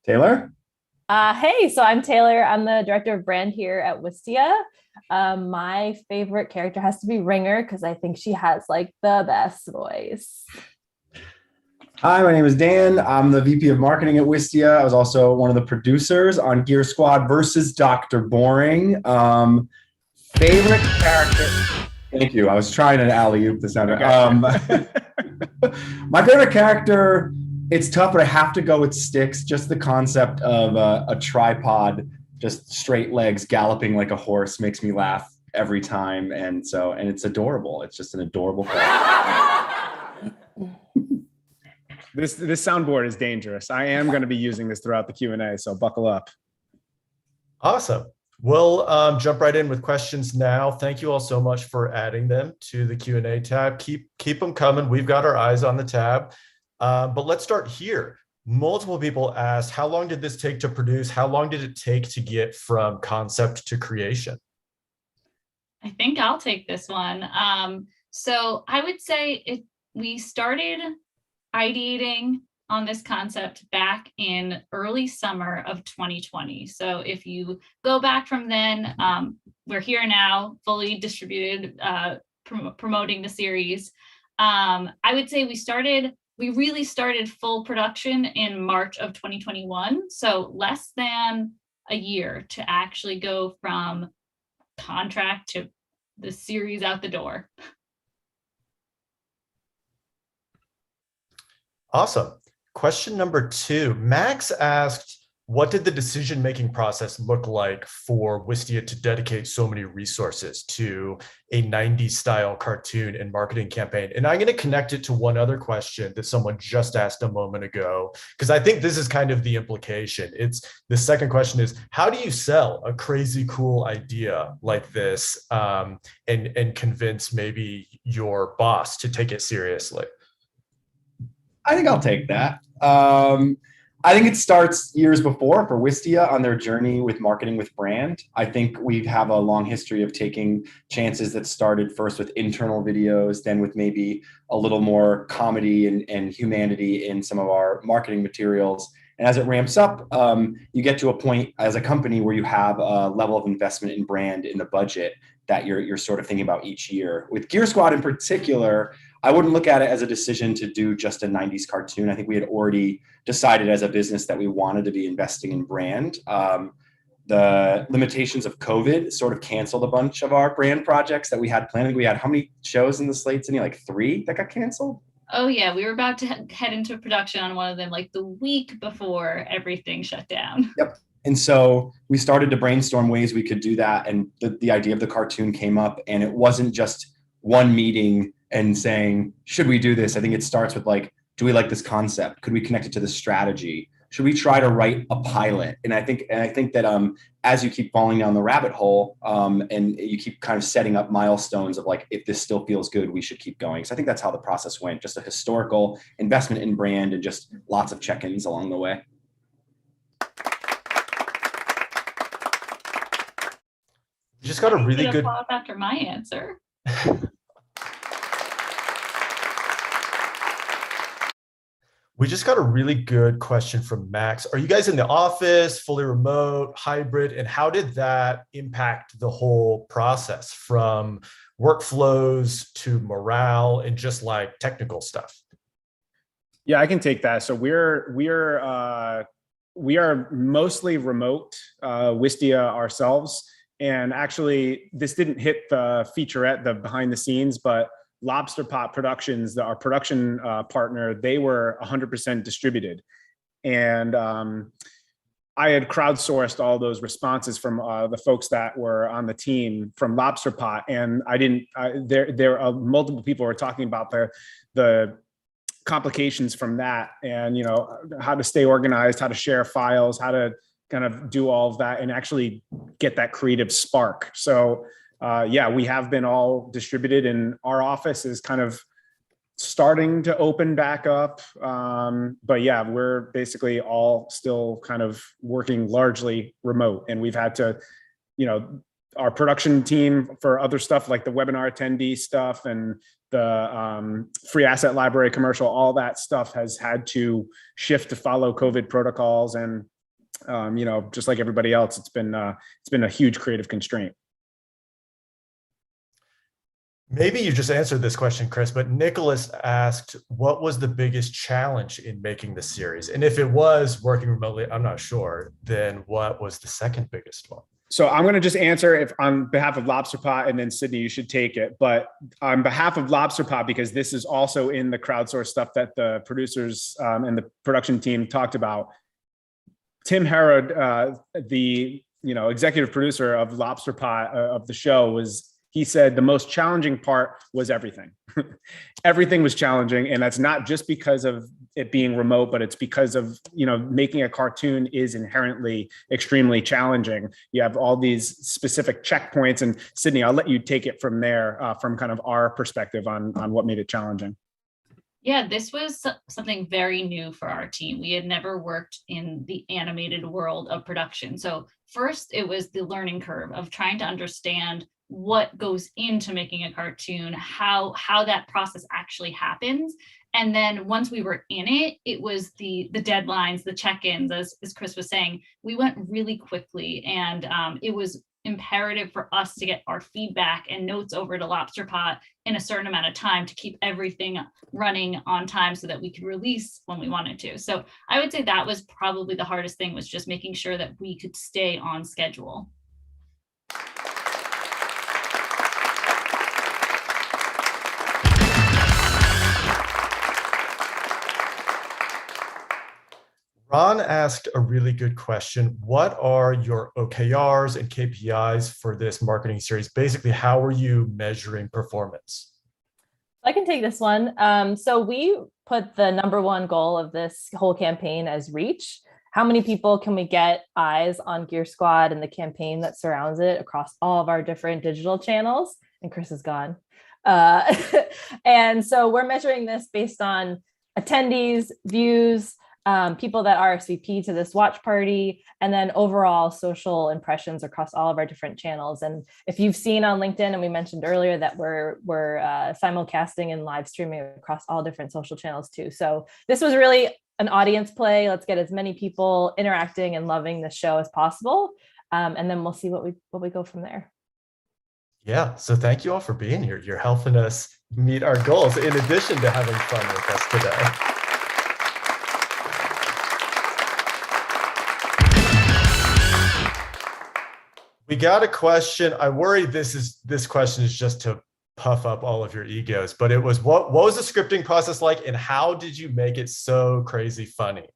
Taylor? Hey, so I'm Taylor. I'm the director of brand here at Wistia. My favorite character has to be Ringer because I think she has like the best voice. Hi, my name is Dan. I'm the VP of marketing at Wistia. I was also one of the producers on Gear Squad versus Dr. Boring. Favorite character. Thank you. I was trying to alley-oop this out. My favorite character, it's tough, but I have to go with Styx. Just the concept of a tripod, just straight legs galloping like a horse makes me laugh every time. And it's adorable. It's just an adorable character. This soundboard is dangerous. I am going to be using this throughout the Q&A, so buckle up. Awesome. We'll jump right in with questions now. Thank you all so much for adding them to the Q&A tab. Keep them coming. We've got our eyes on the tab. But let's start here. Multiple people asked, how long did this take to produce? How long did it take to get from concept to creation? I think I'll take this one. So I would say we started ideating on this concept back in early summer of 2020. So if you go back from then, we're here now, fully distributed, promoting the series. I would say we really started full production in March of 2021. So less than a year to actually go from contract to the series out the door. Awesome. Question number 2. Max asked, what did the decision-making process look like for Wistia to dedicate so many resources to a 90s style cartoon and marketing campaign? And I'm going to connect it to one other question that someone just asked a moment ago, because I think this is kind of the implication. The second question is, how do you sell a crazy cool idea like this and convince maybe your boss to take it seriously? I think I'll take that. I think it starts years before for Wistia on their journey with marketing with brand. I think we have a long history of taking chances that started first with internal videos, then with maybe a little more comedy and humanity in some of our marketing materials. And as it ramps up, you get to a point as a company where you have a level of investment in brand in the budget that you're sort of thinking about each year. With Gear Squad in particular, I wouldn't look at it as a decision to do just a 90s cartoon. I think we had already decided as a business that we wanted to be investing in brand. The limitations of COVID sort of canceled a bunch of our brand projects that we had planned. I think we had how many shows in the slate, Sydney? Like 3 that got canceled? Oh yeah, we were about to head into production on one of them like the week before everything shut down. Yep. And so we started to brainstorm ways we could do that. And the idea of the cartoon came up, and it wasn't just one meeting and saying, should we do this? I think it starts with like, do we like this concept? Could we connect it to the strategy? Should we try to write a pilot? And I think that as you keep falling down the rabbit hole and you keep kind of setting up milestones of like, if this still feels good, we should keep going. So I think that's how the process went. Just a historical investment in brand and just lots of check-ins along the way. You just got a really good applause after my answer. We just got a really good question from Max. Are you guys in the office, fully remote, hybrid, and how did that impact the whole process from workflows to morale and just like technical stuff? Yeah, I can take that. So we are mostly remote, Wistia ourselves. And actually, this didn't hit the featurette, the behind the scenes, but Lobster Pot Productions, our production partner, they were 100% distributed. And I had crowdsourced all those responses from the folks that were on the team from Lobster Pot. And there are multiple people were talking about the complications from that, and how to stay organized, how to share files, how to kind of do all of that and actually get that creative spark. So yeah, we have been all distributed, and our office is kind of starting to open back up. But yeah, we're basically all still kind of working largely remote, and we've had to, our production team for other stuff like the webinar attendee stuff and the free asset library commercial, all that stuff has had to shift to follow COVID protocols. And just like everybody else, it's been a huge creative constraint. Maybe you just answered this question, Chris, but Nicholas asked, what was the biggest challenge in making the series? And if it was working remotely, I'm not sure, then what was the second biggest one? So I'm going to just answer on behalf of Lobster Pot, and then Sydney, you should take it. But on behalf of Lobster Pot, because this is also in the crowdsourced stuff that the producers and the production team talked about, Tim Herod, the executive producer of Lobster Pot of the show, he said the most challenging part was everything. Everything was challenging, and that's not just because of it being remote, but it's because of making a cartoon is inherently extremely challenging. You have all these specific checkpoints, and Sydney, I'll let you take it from there, from kind of our perspective on what made it challenging. Yeah, this was something very new for our team. We had never worked in the animated world of production. So first, it was the learning curve of trying to understand what goes into making a cartoon, how that process actually happens. And then once we were in it, it was the deadlines, the check-ins, as Chris was saying, we went really quickly, and it was imperative for us to get our feedback and notes over to Lobster Pot in a certain amount of time to keep everything running on time so that we could release when we wanted to. So I would say that was probably the hardest thing, was just making sure that we could stay on schedule. Ron asked a really good question. What are your OKRs and KPIs for this marketing series? Basically, how are you measuring performance? I can take this one. So we put the number one goal of this whole campaign as reach. How many people can we get eyes on Gear Squad and the campaign that surrounds it across all of our different digital channels? And Chris is gone. And so we're measuring this based on attendees, views, people that RSVP to this watch party, and then overall social impressions across all of our different channels. And if you've seen on LinkedIn, and we mentioned earlier that we're simulcasting and live streaming across all different social channels too. So this was really an audience play. Let's get as many people interacting and loving the show as possible. And then we'll see what we go from there. Yeah, so thank you all for being here. You're helping us meet our goals in addition to having fun with us today. We got a question. I worry this question is just to puff up all of your egos, but it was what was the scripting process like, and how did you make it so crazy funny?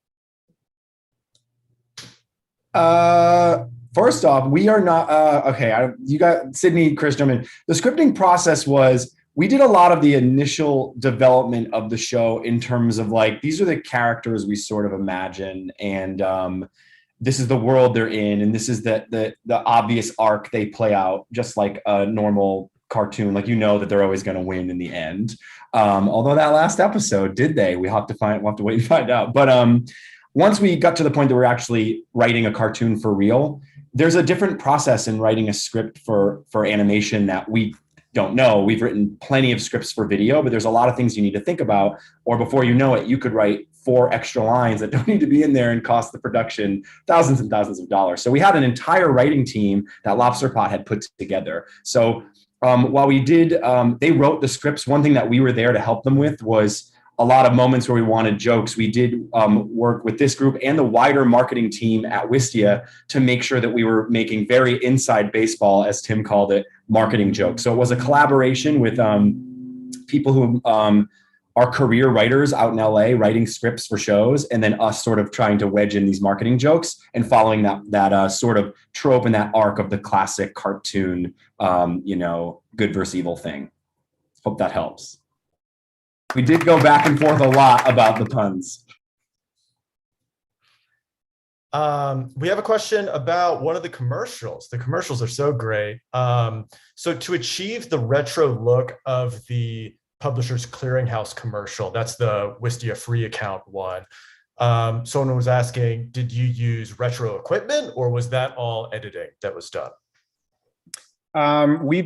First off, we are not okay. You got Sydney, Chris, jump in. The scripting process was we did a lot of the initial development of the show in terms of like these are the characters we sort of imagine, and this is the world they're in, and this is the obvious arc they play out, just like a normal cartoon. Like that they're always going to win in the end. Although that last episode, did they? We'll have to wait and find out. But once we got to the point that we're actually writing a cartoon for real, there's a different process in writing a script for animation that we don't know. We've written plenty of scripts for video, but there's a lot of things you need to think about, or before you know it, you could write 4 extra lines that don't need to be in there and cost the production thousands and thousands of dollars. So we had an entire writing team that Lobster Pot had put together. So while we did, they wrote the scripts. One thing that we were there to help them with was a lot of moments where we wanted jokes. We did work with this group and the wider marketing team at Wistia to make sure that we were making very inside baseball, as Tim called it, marketing jokes. So it was a collaboration with people who are career writers out in LA writing scripts for shows, and then us sort of trying to wedge in these marketing jokes and following that sort of trope and that arc of the classic cartoon, good versus evil thing. Hope that helps. We did go back and forth a lot about the puns. We have a question about one of the commercials. The commercials are so great. So to achieve the retro look of the Publishers Clearinghouse commercial, that's the Wistia free account one. Someone was asking, did you use retro equipment, or was that all editing that was done? We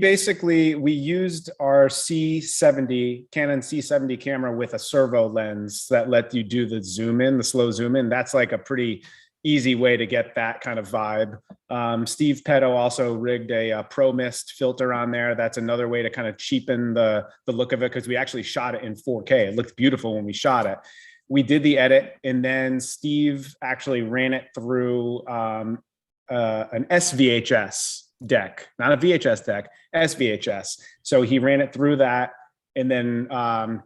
used our Canon C70 camera with a servo lens that let you do the zoom in, the slow zoom in. That's like a pretty easy way to get that kind of vibe. Steve Petto also rigged a Pro Mist filter on there. That's another way to kind of cheapen the look of it, because we actually shot it in 4K. It looked beautiful when we shot it. We did the edit, and then Steve actually ran it through an SVHS deck, not a VHS deck, SVHS. So he ran it through that and then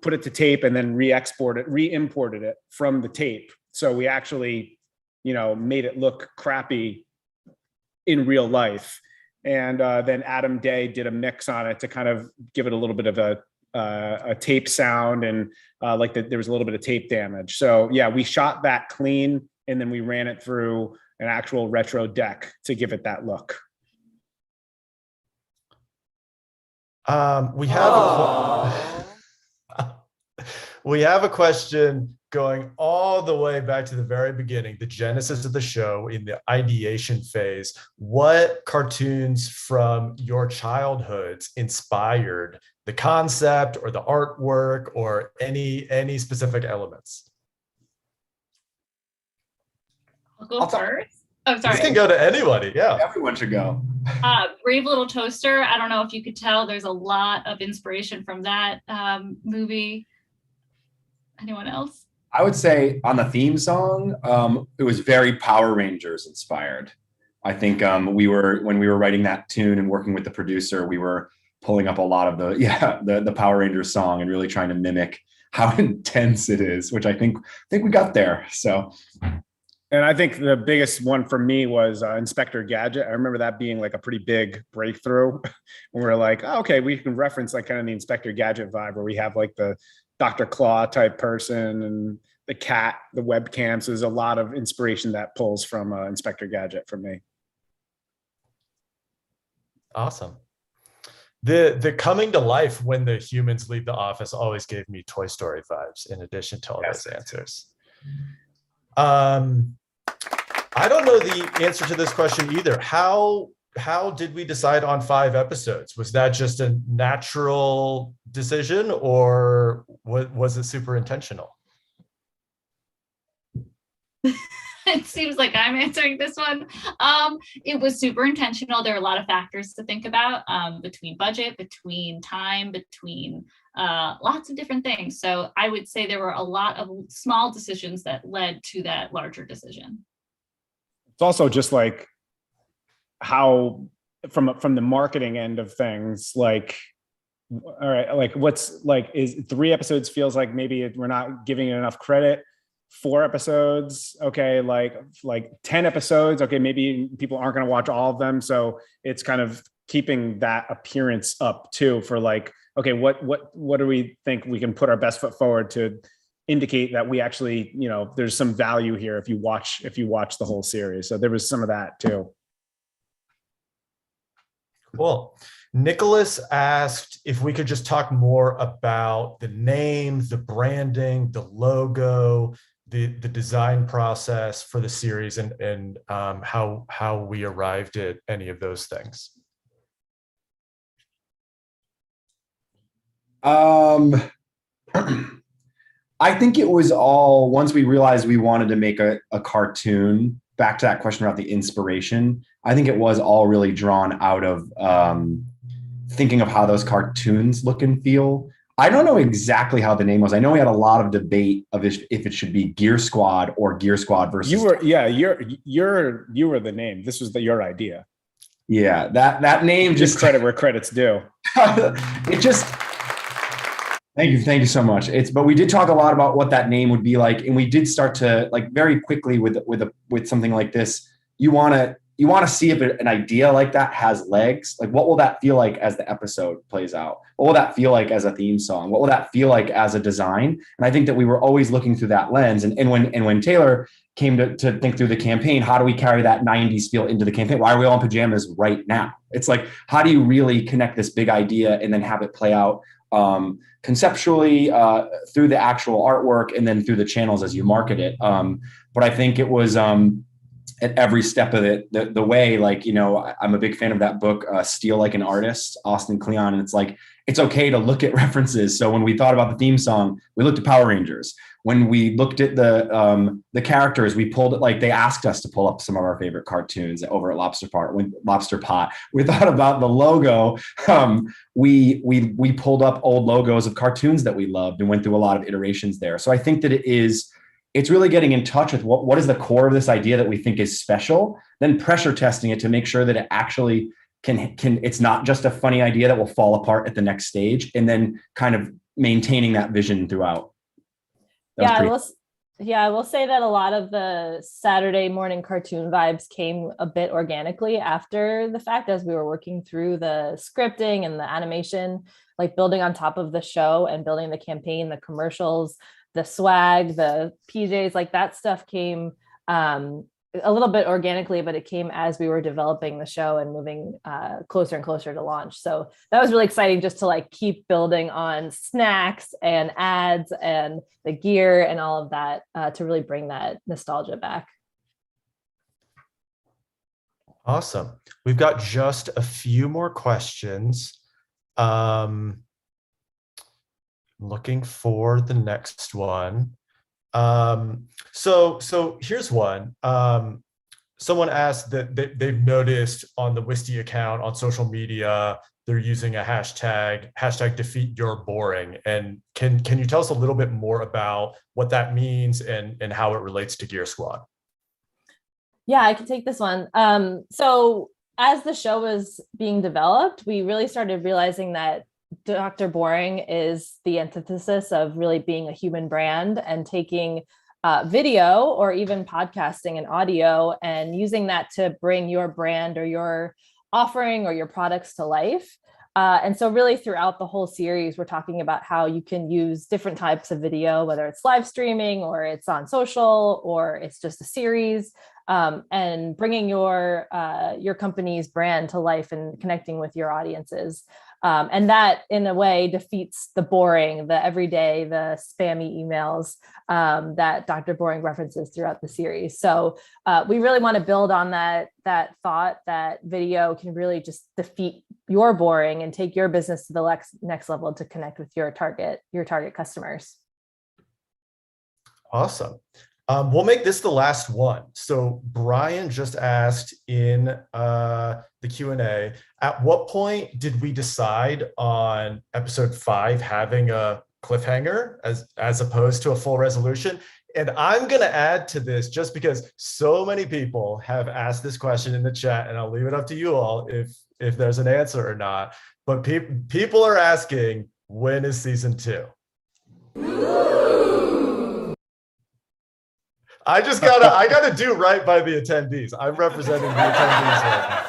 put it to tape and then re-imported it from the tape. So we actually, made it look crappy in real life. And then Adam Day did a mix on it to kind of give it a little bit of a tape sound, and there was a little bit of tape damage. So yeah, we shot that clean and then we ran it through an actual retro deck to give it that look. We have a question going all the way back to the very beginning, the genesis of the show, in the ideation phase. What cartoons from your childhoods inspired the concept or the artwork or any specific elements? I'll go first. Oh, sorry. This can go to anybody. Yeah. Everyone should go. Brave Little Toaster. I don't know if you could tell, there's a lot of inspiration from that movie. Anyone else? I would say on the theme song, it was very Power Rangers inspired. I think when we were writing that tune and working with the producer, we were pulling up a lot of the Power Rangers song and really trying to mimic how intense it is, which I think we got there. So And I think the biggest one for me was Inspector Gadget. I remember that being like a pretty big breakthrough when we were like, oh, okay, we can reference like kind of the Inspector Gadget vibe where we have like the Dr. Claw type person and the cat, the webcam. So there's a lot of inspiration that pulls from Inspector Gadget for me. Awesome. The coming to life when the humans leave the office always gave me Toy Story vibes in addition to all those answers. I don't know the answer to this question either. How did we decide on 5 episodes? Was that just a natural decision, or was it super intentional? It seems like I'm answering this one. It was super intentional. There are a lot of factors to think about, between budget, between time, between lots of different things. So I would say there were a lot of small decisions that led to that larger decision. It's also just like how from the marketing end of things, like, all right, like what's like is 3 episodes feels like maybe we're not giving it enough credit. 4 episodes, okay, like 10 episodes, okay, maybe people aren't going to watch all of them, so it's kind of keeping that appearance up too for like, okay, what do we think we can put our best foot forward to indicate that we actually, you know, there's some value here if you watch the whole series. So there was some of that too. Cool. Nicholas asked if we could just talk more about the name, the branding, the logo, the design process for the series, and how we arrived at any of those things. I think it was all, once we realized we wanted to make a cartoon, back to that question about the inspiration, I think it was all really drawn out of thinking of how those cartoons look and feel. I don't know exactly how the name was. I know we had a lot of debate of if it should be Gear Squad or Gear Squad versus. You were the name. This was your idea. Yeah, that name just credit where credit's due. It just. Thank you so much. But we did talk a lot about what that name would be like, and we did start to like very quickly with something like this. You want to see if an idea like that has legs. Like, what will that feel like as the episode plays out? What will that feel like as a theme song? What will that feel like as a design? And I think that we were always looking through that lens. And when Taylor came to think through the campaign, how do we carry that 90s feel into the campaign? Why are we all in pajamas right now? It's like, how do you really connect this big idea and then have it play out conceptually through the actual artwork and then through the channels as you market it. But I think it was at every step of it, the way, like, you know, I'm a big fan of that book, Steal Like an Artist, Austin Kleon. And it's like, it's okay to look at references. So when we thought about the theme song, we looked at Power Rangers. When we looked at the characters, we pulled it, like they asked us to pull up some of our favorite cartoons over at Lobster Pot. We thought about the logo. We pulled up old logos of cartoons that we loved and went through a lot of iterations there. So I think that it's really getting in touch with what is the core of this idea that we think is special, then pressure testing it to make sure that it actually can it's not just a funny idea that will fall apart at the next stage, and then kind of maintaining that vision throughout. I will say that a lot of the Saturday morning cartoon vibes came a bit organically after the fact, as we were working through the scripting and the animation, like building on top of the show and building the campaign, the commercials, the swag, the PJs, like that stuff came a little bit organically, but it came as we were developing the show and moving closer and closer to launch. So that was really exciting, just to like keep building on snacks and ads and the gear and all of that to really bring that nostalgia back. Awesome. We've got just a few more questions. Looking for the next one. So here's one. Someone asked that they've noticed on the Wistia account on social media, they're using a hashtag defeat your boring. And can you tell us a little bit more about what that means and how it relates to Gear Squad? Yeah, I can take this one. So as the show was being developed, we really started realizing that Dr. Boring is the antithesis of really being a human brand and taking video or even podcasting and audio, and using that to bring your brand or your offering or your products to life. And so really throughout the whole series, we're talking about how you can use different types of video, whether it's live streaming or it's on social or it's just a series, and bringing your company's brand to life and connecting with your audiences. And that in a way defeats the boring, the everyday, the spammy emails that Dr. Boring references throughout the series. So we really want to build on that thought that video can really just defeat your boring and take your business to the next level to connect with your target customers. Awesome. We'll make this the last one. So Brian just asked in the Q&A, at what point did we decide on episode 5 having a cliffhanger as opposed to a full resolution? And I'm going to add to this just because so many people have asked this question in the chat, and I'll leave it up to you all if there's an answer or not. But people are asking, when is season 2? I gotta do right by the attendees. I'm representing the attendees right now.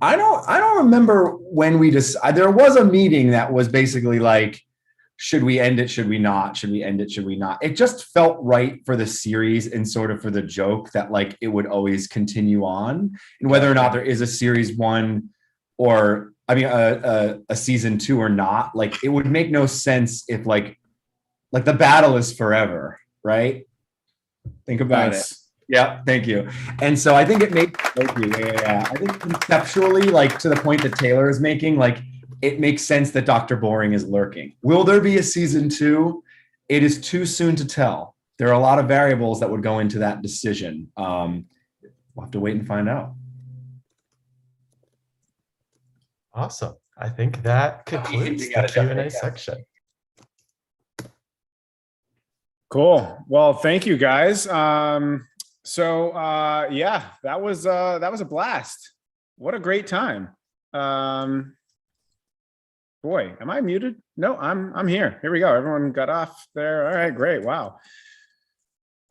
I don't remember when we there was a meeting that was basically like, should we end it? Should we not? Should we end it? Should we not? It just felt right for the series and sort of for the joke that like it would always continue on, and whether or not there is a series 1 or a season 2 or not, like it would make no sense if like the battle is forever, right? Think about it. Yeah, thank you. And so I think it made, thank you. Yeah. I think conceptually, like to the point that Taylor is making, like it makes sense that Dr. Boring is lurking. Will there be a season 2? It is too soon to tell. There are a lot of variables that would go into that decision. We'll have to wait and find out. Awesome. I think that concludes the Q&A section. Cool. Well, thank you guys. Yeah, that was a blast. What a great time. Boy, am I muted? No, I'm here. Here we go. Everyone got off there. All right, great. Wow.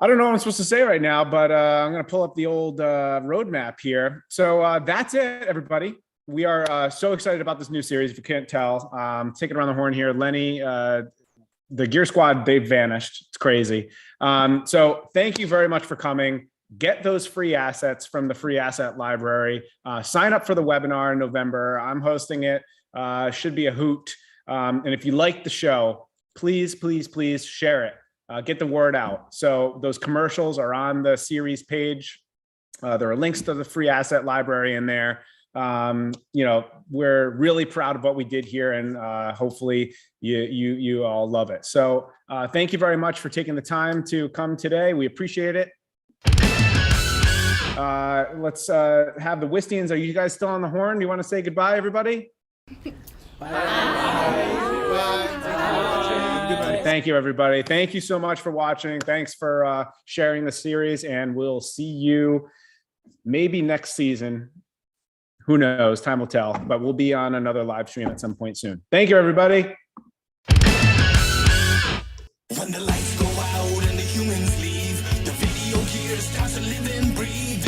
I don't know what I'm supposed to say right now, but I'm going to pull up the old roadmap here. So that's it, everybody. We are so excited about this new series. If you can't tell, taking around the horn here, Lenny, the Gear Squad, they've vanished. It's crazy. So thank you very much for coming. Get those free assets from the free asset library. Sign up for the webinar in November. I'm hosting it. Should be a hoot. And if you like the show, please, please, please share it. Get the word out. So those commercials are on the series page. There are links to the free asset library in there. We're really proud of what we did here, and hopefully you all love it. So thank you very much for taking the time to come today. We appreciate it. Let's have the Wistians. Are you guys still on the horn? Do you want to say goodbye, everybody? Thank you, everybody. Thank you so much for watching. Thanks for sharing the series, and we'll see you maybe next season. Who knows? Time will tell, but we'll be on another live stream at some point soon. Thank you, everybody. When the lights go out and the humans leave, the video gear starts to live and breathe.